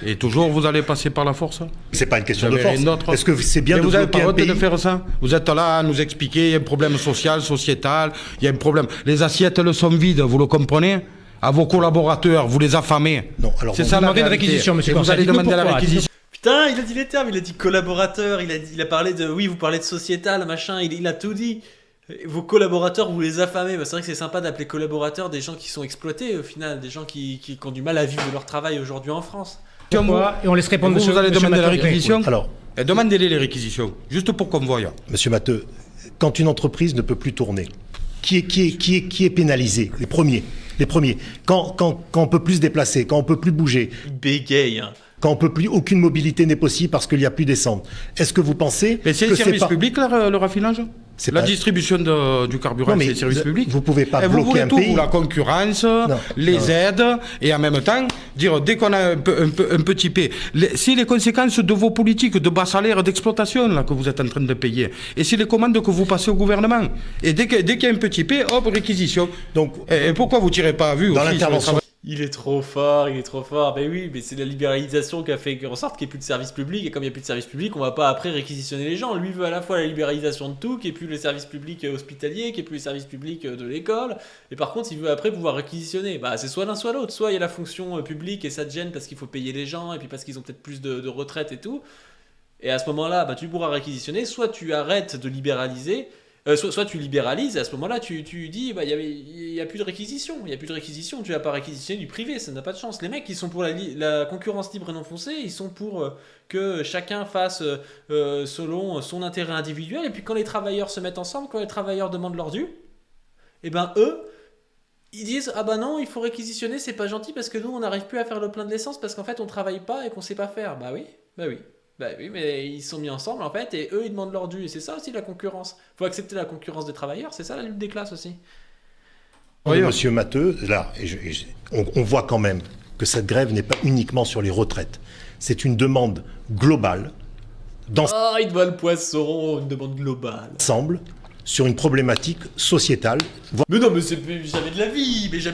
Et toujours vous allez passer par la force? C'est pas une question de force. Est-ce que c'est bien de vous avez pas honte pays de faire ça? Vous êtes là à nous expliquer, il y a un problème social, sociétal, il y a un problème. Les assiettes elles sont vides, vous le comprenez? À vos collaborateurs, vous les affamez. Non, alors c'est ça la demandez une réquisition, monsieur Corsia. Vous allez demander la réquisition. Putain, il a dit les termes, il a dit collaborateur, il a parlé de... Oui, vous parlez de sociétal, machin, il a tout dit. Vos collaborateurs, vous les affamez. C'est vrai que c'est sympa d'appeler collaborateurs des gens qui sont exploités, au final, des gens qui ont du mal à vivre de leur travail aujourd'hui en France. Et on laisse répondre vous allez demander la réquisition. Oui. Alors, demandez-les les réquisitions, juste pour qu'on voie. Monsieur Matteux, quand une entreprise ne peut plus tourner, qui est pénalisé? Les premiers Les premiers. Quand on peut plus se déplacer, quand on peut plus bouger, Il bégaye, hein. quand on peut plus, aucune mobilité n'est possible parce qu'il n'y a plus d'essence. Est-ce que vous pensez Mais c'est que un service pas... public, le raffinage. C'est La pas- distribution du carburant, Non, mais c'est un service public. vous pouvez pas Et vous bloquer voulez un tout, pays. vous, la concurrence, les aides, et en même temps, dire, dès qu'on a un petit P, c'est les conséquences de vos politiques de bas salaire d'exploitation là, que vous êtes en train de payer. Et c'est les commandes que vous passez au gouvernement. Et dès qu'il y a un petit P, hop, réquisition. Donc, Et pourquoi vous tirez pas à vue dans aussi sur le l'intervention, travail? Il est trop fort, il est trop fort. Ben oui, mais c'est la libéralisation qui a fait en sorte qu'il n'y ait plus de service public. Et comme il n'y a plus de service public, on va pas après réquisitionner les gens. Lui veut à la fois la libéralisation de tout, qu'il n'y ait plus le service public hospitalier, qu'il n'y ait plus le service public de l'école. Et par contre, il veut après pouvoir réquisitionner. Bah, c'est soit l'un soit l'autre. Soit il y a la fonction publique et ça te gêne parce qu'il faut payer les gens et puis parce qu'ils ont peut-être plus de retraite et tout. Et à ce moment-là, bah, tu pourras réquisitionner. Soit tu arrêtes de libéraliser. Soit tu libéralises, et à ce moment-là, tu dis, bah, il y a plus de réquisition. Il n'y a plus de réquisition. Tu vas pas réquisitionner du privé, ça n'a pas de chance. Les mecs, ils sont pour la concurrence libre et non foncée. Ils sont pour que chacun fasse selon son intérêt individuel. Et puis quand les travailleurs se mettent ensemble, quand les travailleurs demandent leur dû, et ben eux, ils disent, ah bah non, il faut réquisitionner, c'est pas gentil parce que nous, on n'arrive plus à faire le plein de l'essence parce qu'en fait, on travaille pas et qu'on sait pas faire. Bah oui, bah oui. Bah oui, mais ils sont mis ensemble en fait, et eux ils demandent leur dû, et c'est ça aussi la concurrence. Faut accepter la concurrence des travailleurs, c'est ça la lutte des classes aussi. Monsieur Matteux, là, on voit quand même que cette grève n'est pas uniquement sur les retraites. C'est une demande globale, Ah, il doit le poisson, une demande globale. d'ensemble, sur une problématique sociétale, Mais non, mais c'est jamais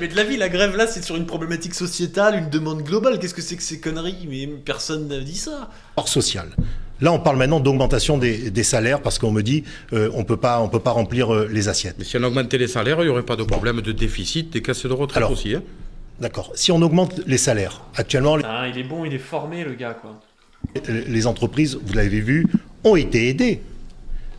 de la vie, la grève là c'est sur une problématique sociétale, une demande globale, qu'est-ce que c'est que ces conneries? Mais personne n'a dit ça. voire sociale. Là, on parle maintenant d'augmentation des salaires parce qu'on me dit on peut pas remplir les assiettes. Mais si on augmentait les salaires, il n'y aurait pas de problème de déficit, des caisses de retraite Alors, aussi. Hein. D'accord. Si on augmente les salaires, actuellement, Ah, il est bon, il est formé le gars quoi. les entreprises, vous l'avez vu, ont été aidées.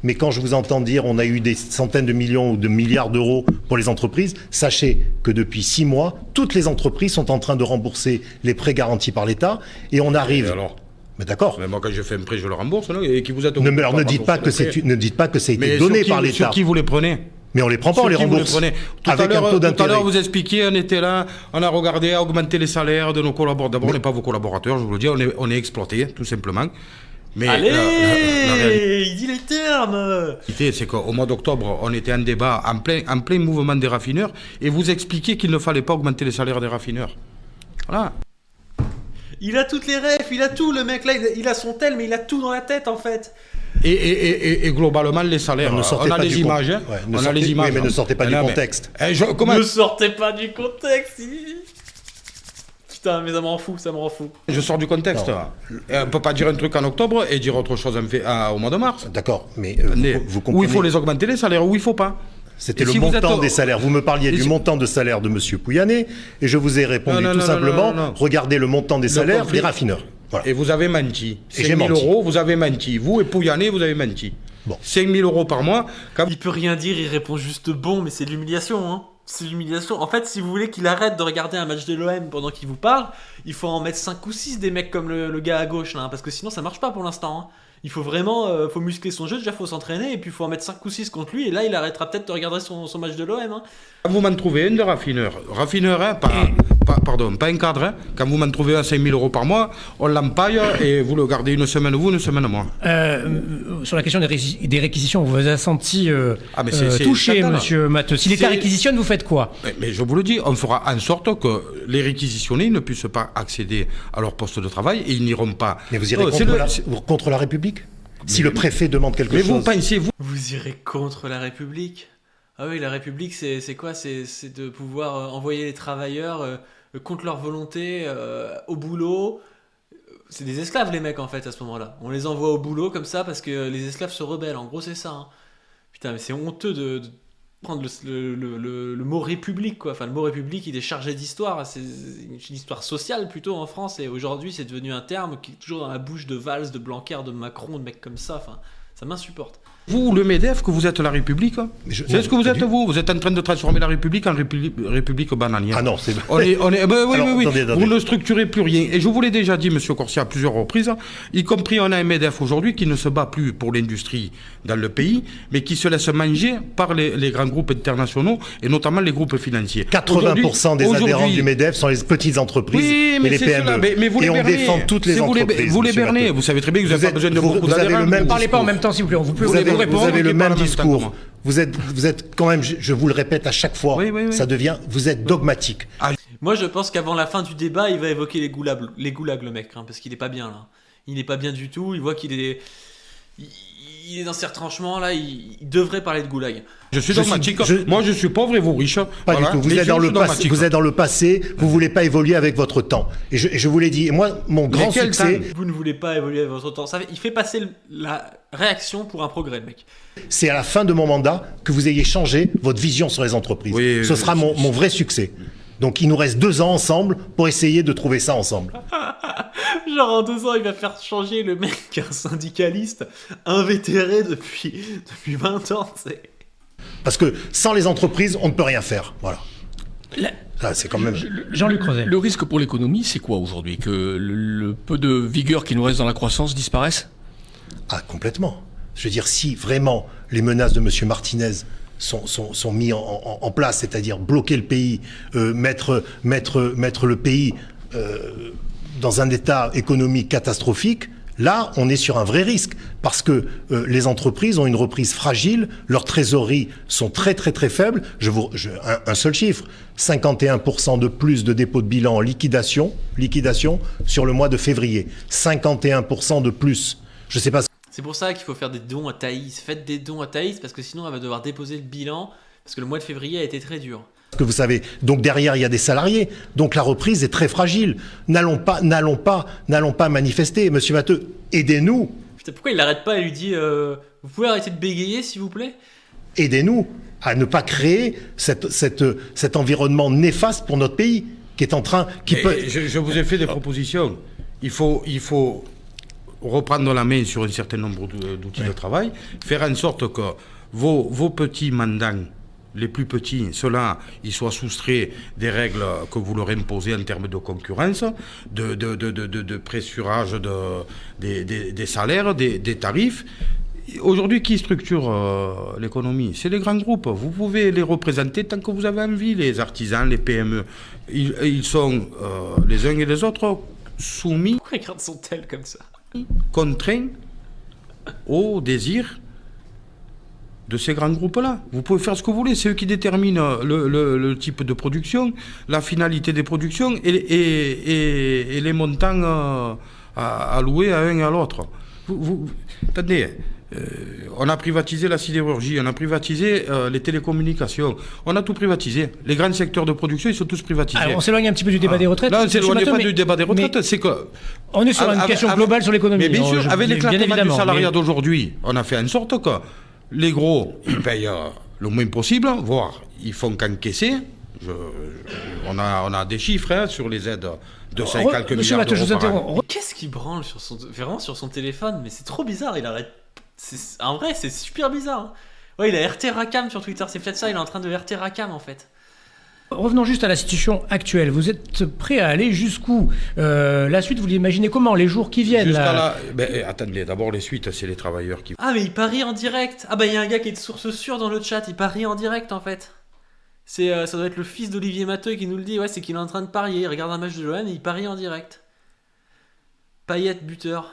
Mais quand je vous entends dire on a eu des centaines de millions ou de milliards d'euros pour les entreprises, sachez que depuis 6 mois, toutes les entreprises sont en train de rembourser les prêts garantis par l'État et on arrive. Et alors Mais d'accord. Mais moi, quand je fais un prêt, je le rembourse, non? Et qui vous êtes Ne, mais alors ne dites pas que ne dites pas que ça a été donné par l'État. Sur qui vous les prenez? Mais on les prend pas, on les rembourse. Tout à Avec un taux l'heure, d'intérêt. vous expliquiez, on était là, on a regardé à augmenter les salaires de nos collaborateurs. D'abord, on n'est pas vos collaborateurs, je vous le dis, on est exploités, tout simplement. Mais Allez, la réalité, il dit les termes. c'est qu'au mois d'octobre, on était en débat en plein mouvement des raffineurs, et vous expliquiez qu'il ne fallait pas augmenter les salaires des raffineurs. Voilà. Il a toutes les refs, il a tout le mec là, il a son tel, mais il a tout dans la tête en fait. Et globalement, les salaires, Ne sortez on a pas les du images. con- hein. Ouais, ne On a sortez- les images. oui, mais ne sortez pas du Non, mais- contexte. Comment Ne sortez pas du contexte. Putain, mais ça m'en fout, je sors du contexte. On ne peut pas dire un truc en octobre et dire autre chose au mois de mars. D'accord, mais vous Où comprenez. il faut les augmenter les salaires, où il ne faut pas. C'était Et le si vous montant êtes- des salaires. Vous me parliez Et du si- montant de salaire de M. Pouyanné, et je vous ai répondu Non, tout non, simplement, non. regardez le montant des salaires conflit. des raffineurs. Voilà. Et vous avez menti. Et 5 j'ai 000 menti. euros, vous avez menti. Vous et Pouyanné, vous avez menti. Bon. 5 000 euros par mois. Il peut rien dire, il répond juste bon, mais c'est de l'humiliation, hein. C'est l'humiliation. En fait, si vous voulez qu'il arrête de regarder un match de l'OM pendant qu'il vous parle, il faut en mettre 5 ou 6 des mecs comme le gars à gauche, là, hein, parce que sinon ça marche pas pour l'instant. Hein. Il faut vraiment faut muscler son jeu, déjà faut s'entraîner, et puis il faut en mettre 5 ou 6 contre lui, et là il arrêtera peut-être de regarder son match de l'OM. Hein. Quand vous m'en trouvez un de raffineur, hein, pas un cadre, hein. Quand vous m'en trouvez un à 5 000 euros par mois, on l'empaille et vous le gardez une semaine vous, une semaine moi. Sur la question des réquisitions, vous vous avez senti mais c'est touché, scandaleux. monsieur Matteux. Si l'État réquisitionne, vous faites quoi? Mais je vous le dis, on fera en sorte que les réquisitionnés ne puissent pas accéder à leur poste de travail et ils n'iront pas. Mais vous irez contre la République? Si le préfet demande quelque Mais chose. vous pensez, Vous irez contre la République? Ah oui, la République, c'est quoi? C'est de pouvoir envoyer les travailleurs contre leur volonté au boulot. C'est des esclaves, les mecs, en fait, à ce moment-là. On les envoie au boulot comme ça parce que les esclaves se rebellent. En gros, c'est ça. Hein. Putain, mais c'est honteux de prendre le mot République, quoi. Enfin, le mot République, il est chargé d'histoire. C'est une histoire sociale, plutôt, en France. Et aujourd'hui, c'est devenu un terme qui est toujours dans la bouche de Valls, de Blanquer, de Macron, de mecs comme ça. Enfin, ça m'insupporte. Vous, le MEDEF, que vous êtes la République, c'est ce que vous êtes, vous. Vous êtes en train de transformer la République en République bananière. Ah non, c'est... Oui, oui. Attendez. Vous ne structurez plus rien. Et je vous l'ai déjà dit, M. Corsia, à plusieurs reprises, y compris on a un MEDEF aujourd'hui qui ne se bat plus pour l'industrie dans le pays, mais qui se laisse manger par les grands groupes internationaux, et notamment les groupes financiers. 80% des adhérents du MEDEF sont les petites entreprises et les PME. Et on défend toutes les entreprises. Vous les bernez. Vous savez très bien que vous n'avez pas besoin de beaucoup d'adhérents. Ne parlez pas en même temps, s'il vous plaît. Vous avez le même discours. Vous êtes quand même, je vous le répète à chaque fois, ça devient, vous êtes dogmatique. Moi, je pense qu'avant la fin du débat, il va évoquer les goulags, le mec, hein, parce qu'il est pas bien là. Il n'est pas bien du tout. Il voit qu'il est, il est dans ses retranchements là. Il devrait parler de goulag. Je suis dogmatique. Moi, je suis pauvre et vous riche. Pas du tout. Vous êtes dans le passé. Vous voulez pas évoluer avec votre temps. Et je vous l'ai dit. Et moi, mon grand succès. Vous ne voulez pas évoluer avec votre temps. Il fait passer la réaction pour un progrès, le mec. C'est à la fin de mon mandat que vous ayez changé votre vision sur les entreprises. Ce sera mon vrai succès. Donc, il nous reste 2 ans ensemble pour essayer de trouver ça ensemble. Genre, en 2 ans, il va faire changer le mec qui est un syndicaliste invétéré depuis 20 ans, tu sais. Parce que sans les entreprises, on ne peut rien faire. Voilà. Ça, c'est quand même... Jean-Luc Crozet. Le risque pour l'économie, c'est quoi aujourd'hui? Que le peu de vigueur qui nous reste dans la croissance disparaisse? Ah, complètement. Je veux dire, si vraiment les menaces de M. Martinez sont mis en place, c'est-à-dire bloquer le pays, mettre le pays dans un état économique catastrophique, là, on est sur un vrai risque, parce que les entreprises ont une reprise fragile, leurs trésoreries sont très très très faibles. Un seul chiffre, 51% de plus de dépôts de bilan en liquidation sur le mois de février. 51% de plus. Je sais pas. C'est pour ça qu'il faut faire des dons à Thaïs. Faites des dons à Thaïs, parce que sinon elle va devoir déposer le bilan, parce que le mois de février a été très dur. Que vous savez, donc derrière il y a des salariés, donc la reprise est très fragile. N'allons pas manifester. Monsieur Matteux, aidez-nous. Putain, pourquoi il l'arrête pas et lui dit vous pouvez arrêter de bégayer s'il vous plaît? Aidez-nous à ne pas créer cet environnement néfaste pour notre pays qui est en train... Je vous ai fait des propositions. Il faut reprendre la main sur un certain nombre d'outils de travail, faire en sorte que vos petits mandants, les plus petits, ceux-là, ils soient soustraits des règles que vous leur imposez en termes de concurrence, de pressurage des salaires, des tarifs. Aujourd'hui, qui structure l'économie? C'est les grands groupes. Vous pouvez les représenter tant que vous avez envie, les artisans, les PME. Ils sont les uns et les autres soumis... Pourquoi ils gardent son tel comme ça? Contraints au désir de ces grands groupes-là. Vous pouvez faire ce que vous voulez, c'est eux qui déterminent le type de production, la finalité des productions et les montants à louer à un et à l'autre. Attendez, on a privatisé la sidérurgie, on a privatisé les télécommunications, on a tout privatisé. Les grands secteurs de production, ils sont tous privatisés. Alors, on s'éloigne un petit peu du débat des retraites. Là, on ne s'éloigne pas du débat des retraites, c'est que... On est sur une question globale sur l'économie. Mais bien sûr, avec l'éclatement du salariat d'aujourd'hui, on a fait en sorte que les gros, ils payent le moins possible, voire ils font qu'encaisser. On a des chiffres sur les aides de 5 quelques milliards d'euros par an. Qu'est-ce qu'il branle vraiment sur son téléphone? Mais c'est trop bizarre, il arrête... En vrai, c'est super bizarre. Hein. Ouais, il a RT Racam sur Twitter, c'est peut-être ça, il est en train de RT Racam en fait. Revenons juste à la situation actuelle. Vous êtes prêt à aller jusqu'où? La suite, vous l'imaginez comment? Les jours qui viennent attendez, d'abord les suites, c'est les travailleurs qui... Ah, mais il parie en direct. Ah bah il y a un gars qui est de source sûre dans le chat, il parie en direct en fait. Ça doit être le fils d'Olivier Matteux qui nous le dit, ouais, c'est qu'il est en train de parier, il regarde un match de l'OM et il parie en direct. Payet, buteur.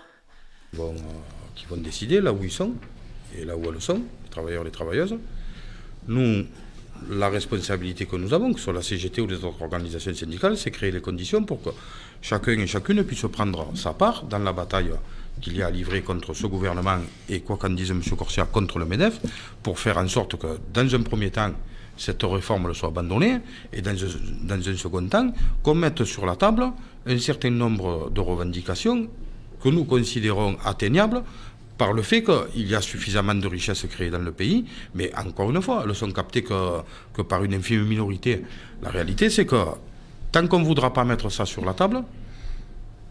Bon, qui vont décider là où ils sont, et là où elles sont, les travailleurs, les travailleuses. Nous, la responsabilité que nous avons, que ce soit la CGT ou les autres organisations syndicales, c'est créer les conditions pour que chacun et chacune puisse prendre sa part dans la bataille qu'il y a à livrer contre ce gouvernement et, quoi qu'en dise M. Corsia, contre le MEDEF, pour faire en sorte que, dans un premier temps, cette réforme soit abandonnée, et dans un second temps, qu'on mette sur la table un certain nombre de revendications que nous considérons atteignables par le fait qu'il y a suffisamment de richesses créées dans le pays, mais encore une fois, elles ne sont captées que par une infime minorité. La réalité, c'est que tant qu'on ne voudra pas mettre ça sur la table,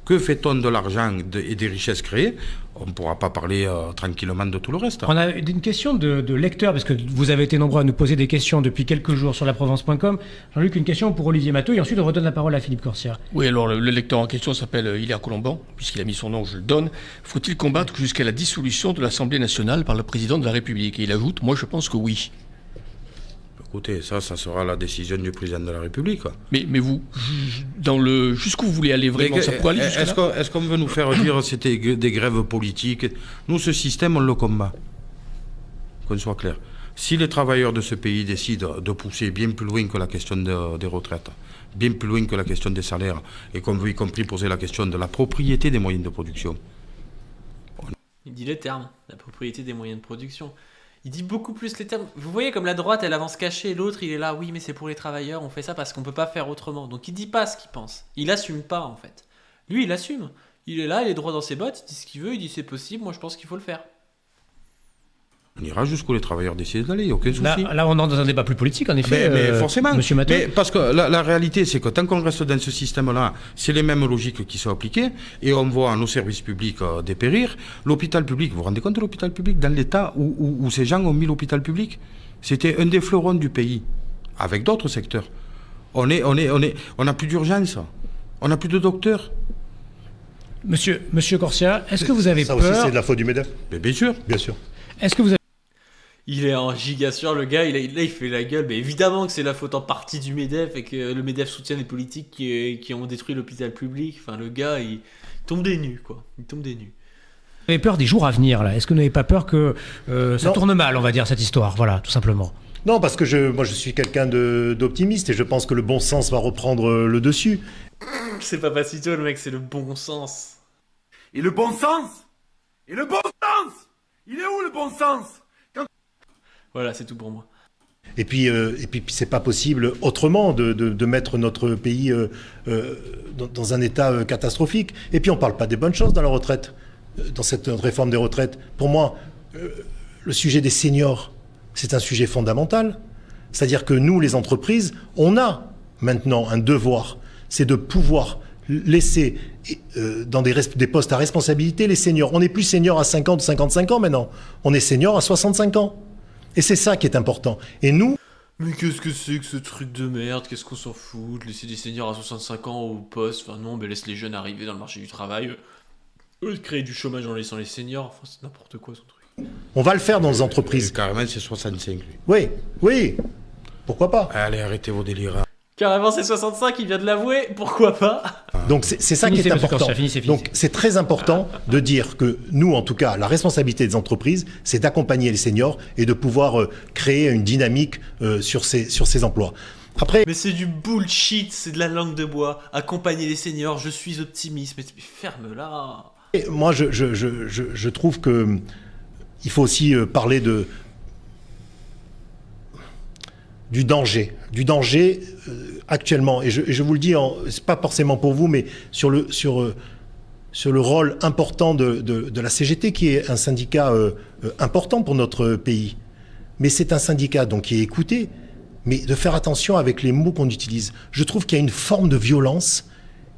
que fait-on de l'argent et des richesses créées, on ne pourra pas parler tranquillement de tout le reste. On a une question de lecteurs, parce que vous avez été nombreux à nous poser des questions depuis quelques jours sur laprovence.com. Jean-Luc, une question pour Olivier Matteux, et ensuite on redonne la parole à Philippe Corsia. Oui, alors le lecteur en question s'appelle Hilaire Colomban, puisqu'il a mis son nom, je le donne. Faut-il combattre jusqu'à la dissolution de l'Assemblée nationale par le président de la République? Et il ajoute, moi je pense que oui. Écoutez, ça sera la décision du président de la République. Mais vous, jusqu'où vous voulez aller vraiment? Ça peut aller jusque-là? Est-ce qu'on veut nous faire dire que c'était des grèves politiques? Nous, ce système, on le combat. Qu'on soit clair. Si les travailleurs de ce pays décident de pousser bien plus loin que la question des retraites, bien plus loin que la question des salaires, et qu'on veut y compris poser la question de la propriété des moyens de production. Il dit les termes, la propriété des moyens de production. Il dit beaucoup plus les termes. Vous voyez comme la droite, elle avance cachée, l'autre, il est là, oui, mais c'est pour les travailleurs, on fait ça parce qu'on peut pas faire autrement. Donc il dit pas ce qu'il pense. Il assume pas, en fait. Lui, il assume. Il est là, il est droit dans ses bottes, il dit ce qu'il veut, il dit c'est possible, moi je pense qu'il faut le faire. On ira jusqu'où les travailleurs décident d'aller, aucun souci. Là, on entre dans un débat plus politique, en effet. Mais forcément. Monsieur Matteux. Mais parce que la réalité, c'est que tant qu'on reste dans ce système-là, c'est les mêmes logiques qui sont appliquées, et on voit nos services publics dépérir. L'hôpital public, vous vous rendez compte de l'hôpital public, dans l'état où ces gens ont mis l'hôpital public? C'était un des fleurons du pays, avec d'autres secteurs. On n'a plus d'urgence, on n'a plus de docteurs. Monsieur Corsia, est-ce que vous avez ça peur... Ça aussi, c'est de la faute du MEDEF? Mais bien sûr. Bien sûr. Est-ce que vous avez... Il est en giga sûr, le gars, il fait la gueule. Mais évidemment que c'est la faute en partie du MEDEF et que le MEDEF soutient les politiques qui ont détruit l'hôpital public. Enfin, le gars, il tombe des nues, quoi. Il tombe des nues. Vous avez peur des jours à venir, là? Est-ce que vous n'avez pas peur que ça tourne mal, on va dire, cette histoire? Voilà, tout simplement. Non, parce que moi, je suis quelqu'un d'optimiste et je pense que le bon sens va reprendre le dessus. C'est pas Papacito, le mec, c'est le bon sens. Et le bon sens? Et le bon sens? Il est où le bon sens? Voilà, c'est tout pour moi. Et puis c'est pas possible autrement de mettre notre pays dans un état catastrophique. Et puis on parle pas des bonnes choses dans la retraite, dans cette réforme des retraites. Pour moi, le sujet des seniors, c'est un sujet fondamental. C'est-à-dire que nous, les entreprises, on a maintenant un devoir, c'est de pouvoir laisser dans des postes à responsabilité les seniors. On n'est plus senior à 50 ou 55 ans maintenant, on est senior à 65 ans. Et c'est ça qui est important. Et nous... Mais qu'est-ce que c'est que ce truc de merde? Qu'est-ce qu'on s'en fout de laisser des seniors à 65 ans au poste? Enfin non, mais laisse les jeunes arriver dans le marché du travail. De créer du chômage en laissant les seniors. Enfin, c'est n'importe quoi, son truc. On va le faire dans les entreprises. Carrément, c'est 65, lui. Oui. Pourquoi pas? Allez, arrêtez vos délires. Carrément, c'est 65, il vient de l'avouer. Pourquoi pas? Donc c'est ça qui est important. Donc c'est très important de dire que nous, en tout cas, la responsabilité des entreprises, c'est d'accompagner les seniors et de pouvoir créer une dynamique sur ces emplois. Après... Mais c'est du bullshit, c'est de la langue de bois. Accompagner les seniors, je suis optimiste. Mais ferme-la. Moi, je trouve que il faut aussi parler du danger actuellement, et je vous le dis, c'est pas forcément pour vous, mais sur le rôle important de la CGT, qui est un syndicat important pour notre pays. Mais c'est un syndicat donc qui est écouté, mais de faire attention avec les mots qu'on utilise. Je trouve qu'il y a une forme de violence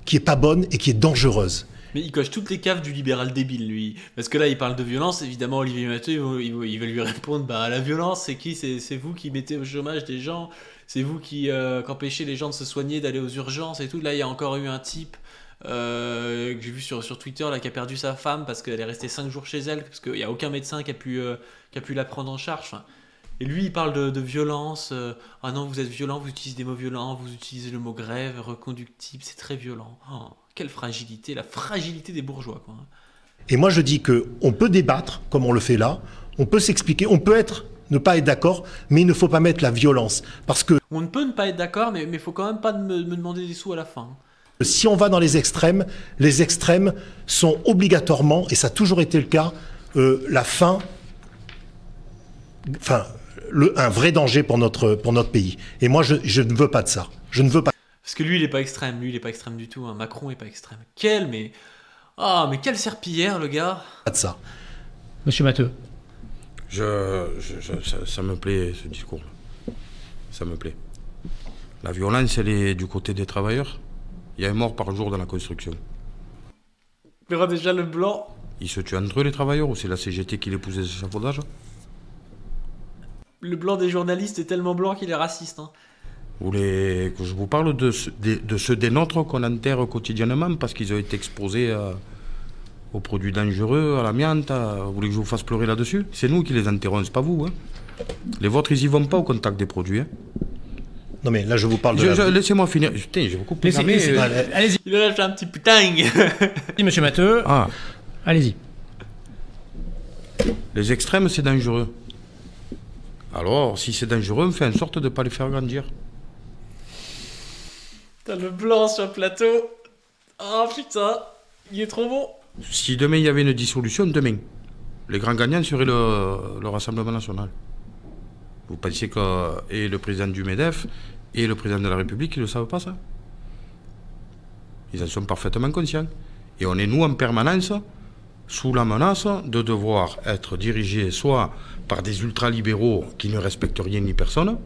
qui est pas bonne et qui est dangereuse. Mais il coche toutes les caves du libéral débile, lui. Parce que là, il parle de violence, évidemment, Olivier Matteux, il va lui répondre, bah la violence, c'est qui? C'est vous qui mettez au chômage des gens, c'est vous qui empêchez les gens de se soigner, d'aller aux urgences et tout. Là, il y a encore eu un type que j'ai vu sur Twitter, là, qui a perdu sa femme parce qu'elle est restée 5 jours chez elle, parce qu'il n'y a aucun médecin qui a pu la prendre en charge. Enfin, et lui, il parle de violence. Ah non, vous êtes violent, vous utilisez des mots violents, vous utilisez le mot grève, reconductible, c'est très violent. Oh, quelle fragilité, la fragilité des bourgeois, quoi. Et moi, je dis qu'on peut débattre, comme on le fait là, on peut s'expliquer, on peut ne pas être d'accord, mais il ne faut pas mettre la violence. Parce que... On ne peut ne pas être d'accord, mais il ne faut quand même pas me demander des sous à la fin. Si on va dans les extrêmes sont obligatoirement, et ça a toujours été le cas, un vrai danger pour notre pays. Et moi, je ne veux pas de ça. Je ne veux pas. Parce que lui, il n'est pas extrême. Lui, il n'est pas extrême du tout. Hein. Macron n'est pas extrême. Mais quelle serpillière, le gars. Pas de ça. Monsieur Matteux. Ça me plaît, ce discours. Ça me plaît. La violence, elle est du côté des travailleurs. Il y a un mort par jour dans la construction. verra déjà le blanc. Ils se tuent entre eux, les travailleurs, ou c'est la CGT qui les pousse des échafaudages? Le blanc des journalistes est tellement blanc qu'il est raciste. Hein. Vous voulez que je vous parle de ceux des nôtres qu'on enterre quotidiennement parce qu'ils ont été exposés aux produits dangereux, à l'amiante? Vous voulez que je vous fasse pleurer là-dessus? C'est nous qui les enterrons, c'est pas vous. Hein. Les vôtres, ils y vont pas au contact des produits. Hein. Non mais là je vous parle de Laissez-moi finir. Putain, je vous coupe. Allez-y, Il a lâché un petit putain. monsieur Matteux. Ah, Allez-y. les extrêmes, c'est dangereux. Alors, si c'est dangereux, on fait en sorte de ne pas les faire grandir. T'as le blanc sur le plateau. Oh putain, il est trop bon. Si demain il y avait une dissolution, demain, les grands gagnants seraient le Rassemblement national. Vous pensez que et le président du MEDEF et le président de la République, ils ne le savent pas, ça? Ils en sont parfaitement conscients. Et on est, nous, en permanence, sous la menace de devoir être dirigés soit par des ultralibéraux qui ne respectent rien ni personne,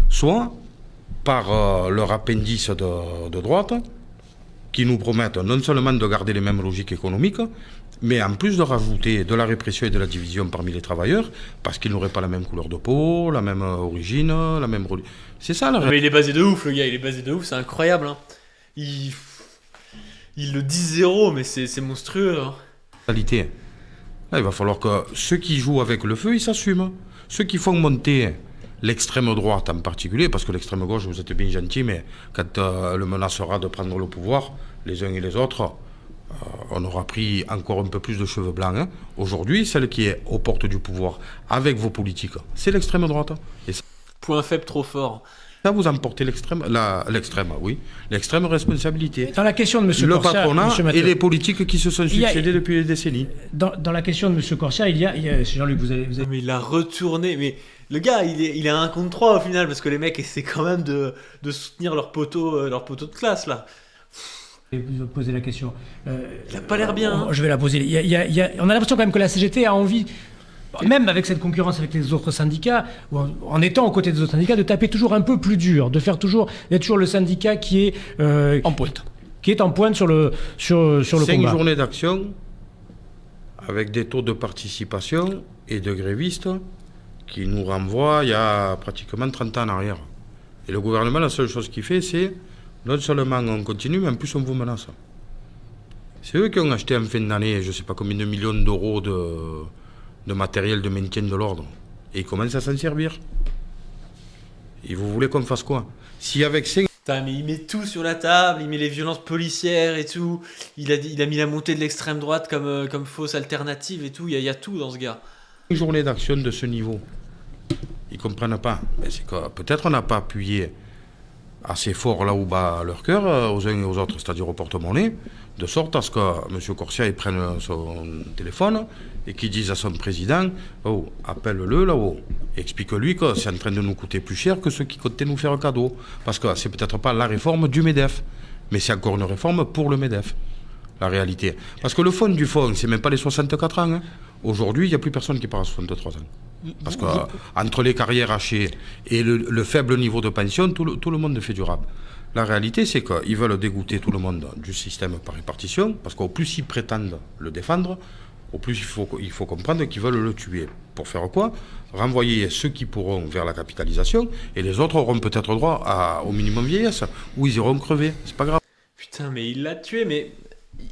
soit par leur appendice de droite, qui nous promettent non seulement de garder les mêmes logiques économiques, mais en plus de rajouter de la répression et de la division parmi les travailleurs, parce qu'ils n'auraient pas la même couleur de peau, la même origine, la même religion. C'est ça la Mais il est basé de ouf, le gars, il est basé de ouf, c'est incroyable. Hein. Il le dit zéro, mais c'est monstrueux. Hein. réalité. Là, il va falloir que ceux qui jouent avec le feu, ils s'assument. Ceux qui font monter l'extrême droite en particulier, parce que l'extrême gauche, vous êtes bien gentil, mais quand le menacera de prendre le pouvoir, les uns et les autres, on aura pris encore un peu plus de cheveux blancs. Hein. Aujourd'hui, celle qui est aux portes du pouvoir avec vos politiques, c'est l'extrême droite. Et Point faible trop fort. ça, vous emportez l'extrême responsabilité. Dans la question de M. Le Corsia, patronat monsieur Matteux, et les politiques qui se sont Il y a- succédés depuis des décennies. dans la question de M. Corsia, il y a Jean-Luc, vous avez Mais il a retourné. Mais le gars, il a 1 contre 3 au final, parce que les mecs essaient quand même de soutenir leur poteau de classe là. posé la question. Il a pas l'air bien. Hein. Je vais la poser. On a l'impression quand même que la CGT a envie, même avec cette concurrence avec les autres syndicats, ou en étant aux côtés des autres syndicats, de taper toujours un peu plus dur, d'être toujours le syndicat qui est En pointe. qui est en pointe sur le 5 combat. journées d'action avec des taux de participation et de grévistes qui nous renvoient il y a pratiquement 30 ans en arrière. Et le gouvernement, la seule chose qu'il fait, c'est non seulement on continue, mais en plus on vous menace. C'est eux qui ont acheté en fin d'année, je ne sais pas combien de millions d'euros de matériel de maintien de l'ordre. Et ils commencent à s'en servir. Et vous voulez qu'on fasse quoi? Si avec 5 Putain, mais il met tout sur la table, il met les violences policières et tout. Il a mis la montée de l'extrême droite comme fausse alternative et tout. Il y a tout dans ce gars. journées d'action de ce niveau, ils ne comprennent pas. Mais c'est que peut-être on n'a pas appuyé assez fort là où bat leur cœur, aux uns et aux autres, c'est-à-dire au porte-monnaie, de sorte à ce que M. Corsia il prenne son téléphone et qu'il dise à son président oh, appelle-le là-haut, explique-lui que c'est en train de nous coûter plus cher que ceux qui comptaient nous faire un cadeau. Parce que c'est peut-être pas la réforme du MEDEF, mais c'est encore une réforme pour le MEDEF, la réalité. Parce que le fond du fond, c'est même pas les 64 ans. Hein. Aujourd'hui, il n'y a plus personne qui part à 63 ans. Parce que entre les carrières hachées et le faible niveau de pension, tout le monde fait du rap. La réalité, c'est qu'ils veulent dégoûter tout le monde du système par répartition, parce qu'au plus ils prétendent le défendre, au plus il faut comprendre qu'ils veulent le tuer. Pour faire quoi? Renvoyer ceux qui pourront vers la capitalisation, et les autres auront peut-être droit au minimum vieillesse, où ils iront crever. C'est pas grave. Putain, mais il l'a tué, mais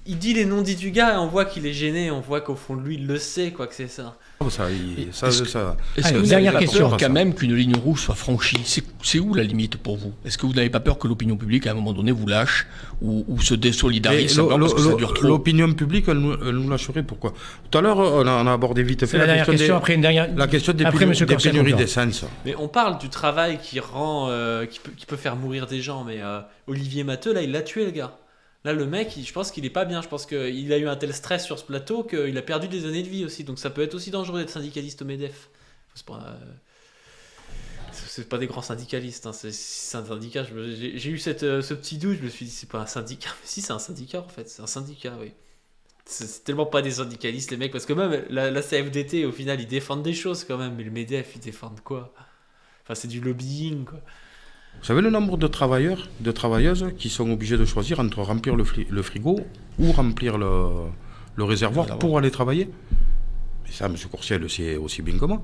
il dit les non-dits du gars et on voit qu'il est gêné, on voit qu'au fond de lui, il le sait, quoi, que c'est ça. Est-ce que Allez, vous dernière n'avez pas question. peur quand même qu'une ligne rouge soit franchie? C'est où la limite pour vous? Est-ce que vous n'avez pas peur que l'opinion publique, à un moment donné, vous lâche ou se désolidarise simplement parce que ça dure trop? L'opinion publique, elle nous lâcherait. Pourquoi? Tout à l'heure, on a abordé vite fait la dernière question, après une dernière. la question des Après, monsieur Corsia, pénuries conclure. d'essence. Mais on parle du travail qui rend, qui peut faire mourir des gens, mais Olivier Matteux, là, il l'a tué, le gars. Là, le mec, je pense qu'il est pas bien. Je pense qu'il a eu un tel stress sur ce plateau qu'il a perdu des années de vie aussi. Donc ça peut être aussi dangereux d'être syndicaliste au MEDEF. C'est pas des grands syndicalistes. Hein. C'est un syndicat. J'ai eu ce petit doute. Je me suis dit, c'est pas un syndicat. Mais si, c'est un syndicat en fait. C'est un syndicat, oui. C'est tellement pas des syndicalistes, les mecs. Parce que même la CFDT, au final, ils défendent des choses quand même. Mais le MEDEF, ils défendent quoi? Enfin, c'est du lobbying, quoi. Vous savez le nombre de travailleurs, de travailleuses qui sont obligés de choisir entre remplir le frigo ou remplir le réservoir pour aller travailler? Et ça, M. Coursier le sait aussi bien que moi.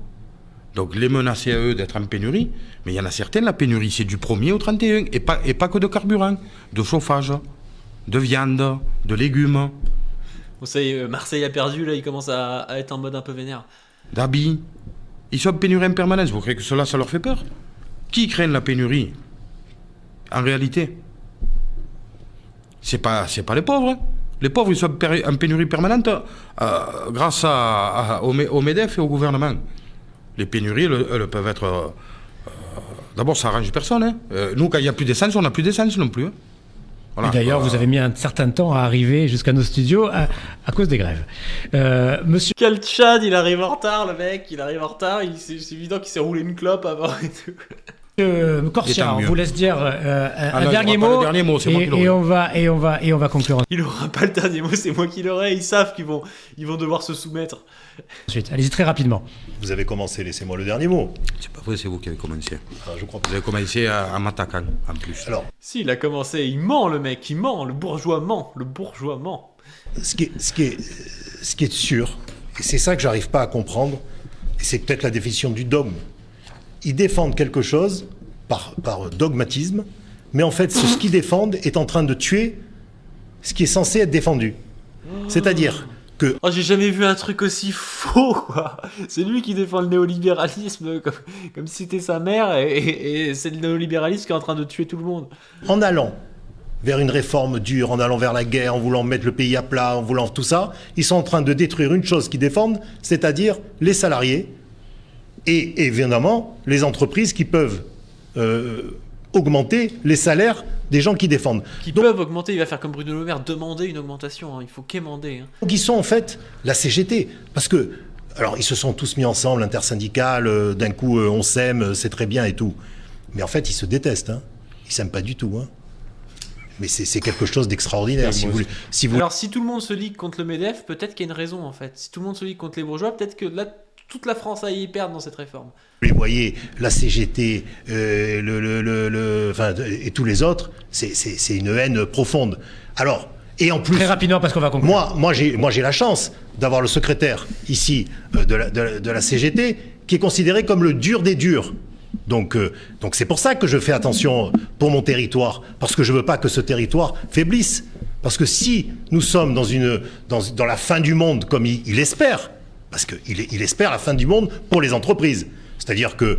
Donc les menacer à eux d'être en pénurie, mais il y en a certaines, la pénurie, c'est du 1er au 31, et pas que de carburant, de chauffage, de viande, de légumes, Vous savez, Marseille a perdu, là, il commence à être en mode un peu vénère. d'habits. Ils sont en pénurie en permanence. Vous croyez que cela, ça leur fait peur? Qui craint la pénurie? En réalité, c'est pas les pauvres. Hein. Les pauvres, ils sont en pénurie permanente grâce au MEDEF et au gouvernement. Les pénuries, elles peuvent être... D'abord, ça arrange personne. Hein. Nous, quand il n'y a plus d'essence, on n'a plus d'essence non plus. Hein. Voilà. Et d'ailleurs, vous avez mis un certain temps à arriver jusqu'à nos studios à cause des grèves. Monsieur Quel Tchad, il arrive en retard, le mec, il arrive en retard, c'est évident qu'il s'est roulé une clope avant et tout. Corsia, on mieux. vous laisse dire non, un il dernier aura pas mot, le dernier mot, c'est moi qui l'aurai. et on va conclure Il aura pas le dernier mot, c'est moi qui l'aurai, ils savent qu'ils vont devoir se soumettre. ensuite. Allez-y très rapidement. Vous avez commencé, laissez-moi le dernier mot. C'est pas vrai, c'est vous qui avez commencé. Je crois pas. Vous avez commencé en m'attaquant, en plus. Alors, Si, il a commencé, il ment le mec, il ment, le bourgeois ment. ce qui est sûr, et c'est ça que j'arrive pas à comprendre, et c'est peut-être la définition du dogme. Ils défendent quelque chose par dogmatisme, mais en fait, ce qu'ils défendent est en train de tuer ce qui est censé être défendu. C'est-à-dire que Oh, j'ai jamais vu un truc aussi faux, quoi. C'est lui qui défend le néolibéralisme comme si c'était sa mère, et c'est le néolibéralisme qui est en train de tuer tout le monde. en allant vers une réforme dure, en allant vers la guerre, en voulant mettre le pays à plat, en voulant tout ça, ils sont en train de détruire une chose qu'ils défendent, c'est-à-dire les salariés et évidemment les entreprises qui peuvent augmenter les salaires des gens qui défendent. Qui peuvent augmenter, il va faire comme Bruno Le Maire, demander une augmentation, hein. Il faut quémander. Hein. Donc ils sont en fait la CGT, parce que, alors ils se sont tous mis ensemble, intersyndical, d'un coup on s'aime, c'est très bien et tout. Mais en fait ils se détestent, hein. Ils s'aiment pas du tout. Hein. Mais c'est quelque chose d'extraordinaire. Si vous... Alors si tout le monde se ligue contre le MEDEF, peut-être qu'il y a une raison en fait. Si tout le monde se ligue contre les bourgeois, peut-être que là, toute la France a y perdre dans cette réforme. Vous les voyez, la CGT, enfin, et tous les autres, c'est une haine profonde. Alors, et en plus, Très rapidement parce qu'on va conclure. moi j'ai la chance d'avoir le secrétaire ici de la CGT qui est considéré comme le dur des durs. Donc c'est pour ça que je fais attention pour mon territoire, parce que je veux pas que ce territoire faiblisse. Parce que si nous sommes dans la fin du monde comme il espère, parce qu'il espère la fin du monde pour les entreprises. C'est-à-dire que...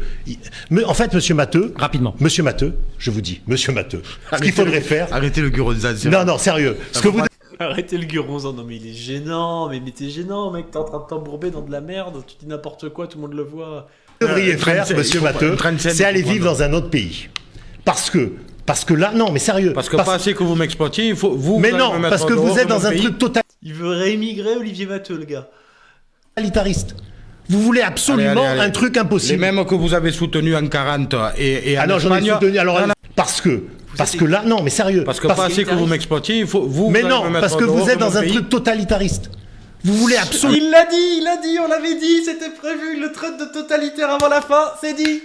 en fait, Monsieur Matteux... Rapidement. Monsieur Matteux, je vous dis, Monsieur Matteux, ce qu'il faudrait faire... Arrêtez le guronzan. Non, sérieux. Ce que vous Arrêtez le guronzan, non mais il est gênant, mais t'es gênant mec, t'es en train de t'embourber dans de la merde, tu dis n'importe quoi, tout le monde le voit. devriez faire, 37, Monsieur il faut pas- Matteux, 37, c'est aller il faut vivre prendre. dans un autre pays. Parce que là, non, mais sérieux. Parce que pas assez que vous m'exploitiez, il faut... Mais allez me non, mettre parce que dehors vous de êtes dans mon un pays. truc Il veut réémigrer Olivier Matteux, le gars. totalitariste. Vous voulez absolument Allez. un truc Les impossible. mêmes que vous avez soutenus en 40 et en Ah non, j'en ai Espagne. soutenu. Alors, Non, non, parce que là, non, mais sérieux. parce que pas assez que vous m'exploitiez, il faut... Mais allez non, me mettre parce que dehors vous êtes de mon dans un pays. truc totalitariste. Vous voulez absolument... Il l'a dit, on l'avait dit, c'était prévu, le traite de totalitaire avant la fin, c'est dit.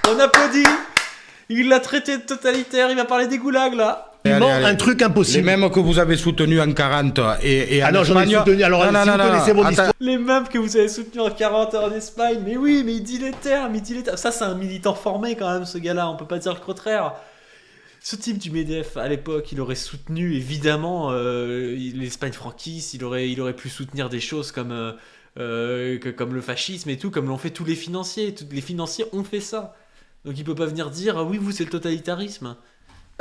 On applaudit. Il l'a traité de totalitaire, il va parler des goulags là. Allez, allez. un truc Les impossible. mêmes que vous avez soutenus en 40 et en Ah non, j'en ai Espagne. soutenu. Alors, si vous connaissez mon Attends, histoire... Les mêmes que vous avez soutenus en 40 heures en Espagne, mais oui, mais il dit les termes, Ça, c'est un militant formé quand même, ce gars-là, on peut pas dire le contraire. Ce type du MEDEF, à l'époque, il aurait soutenu, évidemment, l'Espagne franquiste, il aurait pu soutenir des choses comme le fascisme et tout, comme l'ont fait tous les financiers. Tous les financiers ont fait ça. Donc il peut pas venir dire, ah oui, vous, c'est le totalitarisme.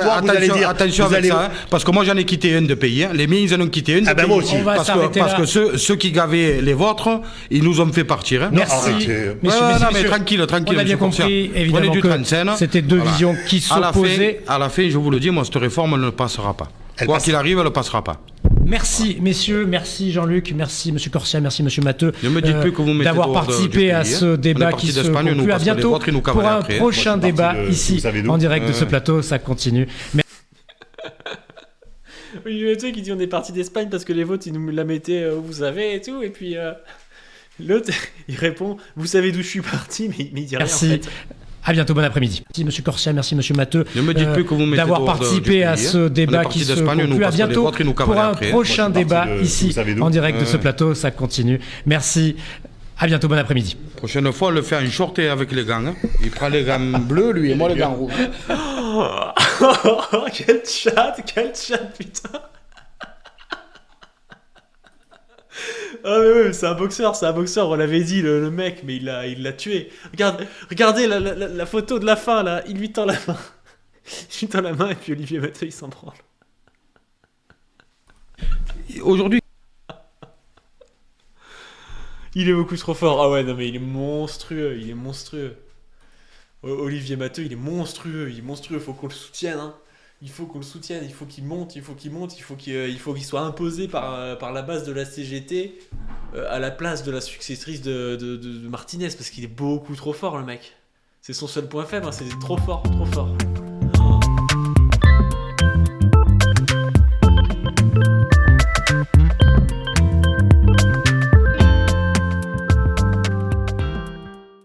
Vous allez dire, attention vous avec allez- ça, hein, parce que moi j'en ai quitté un de pays. Hein. Les miens, ils en ont quitté un de Ah ben pays. moi aussi. On va Parce que, s'arrêter parce là. que ceux qui gavaient les vôtres, ils nous ont fait partir. Hein. Merci. arrêtez. Messieurs, Ouais, non, mais messieurs, tranquille, on a bien monsieur compris, Coursier. évidemment, Prenez du que 35, c'était deux voilà. visions qui À la fin- s'opposaient. À la fin, je vous le dis, moi, cette réforme, elle ne passera pas. Elle Quoi passe- qu'il arrive, elle ne passera pas. Merci, messieurs, merci Jean-Luc, merci Monsieur Corsia, merci Monsieur Matteux Ne me dites plus que vous mettez d'avoir dehors du participé pays, à hein. ce On est débat parti qui se d'Espagne, nous conclut. À passons les bientôt vôtres, ils nous pour cavalent un après. prochain Moi, je suis débat parti de- ici vous savez d'où en direct de ce plateau. Ça continue. Olivier Matteux qui dit, on est parti d'Espagne parce que les vôtres, ils nous la mettaient où vous savez et tout, et puis l'autre, il répond, vous savez d'où je suis parti, mais il dit rien en Merci. fait. À bientôt, bon après-midi. Merci Monsieur Corsia, merci Monsieur Matteux Ne me dites plus que vous mettez d'avoir dehors du participé pays, à hein. ce On est débat parti qui se d'Espagne, nous, conclut. À parce que les bientôt vôtres, ils nous pour cavalent un après. prochain Moi, je suis débat parti de- ici vous savez d'où en direct de ce plateau. Ça continue. Merci. À bientôt, bon après-midi. Prochaine fois, on le fait en short et avec les gants. Hein. Il prend les gants bleus, lui, et moi les gants rouges. Quel chat, putain. Ah mais ouais, c'est un boxeur, on l'avait dit, le mec, mais il l'a tué. Regardez la photo de la fin, là, il lui tend la main. Il lui tend la main et puis Olivier Matteux, il s'en branle. Aujourd'hui, Il est beaucoup trop fort. Ah ouais, non mais il est monstrueux, Olivier Matteux, il est monstrueux, faut qu'on le soutienne, hein. Il faut qu'on le soutienne, il faut qu'il monte, il faut qu'il soit imposé par la base de la CGT à la place de la successrice de Martinez, parce qu'il est beaucoup trop fort, le mec. C'est son seul point faible, hein, c'est trop fort.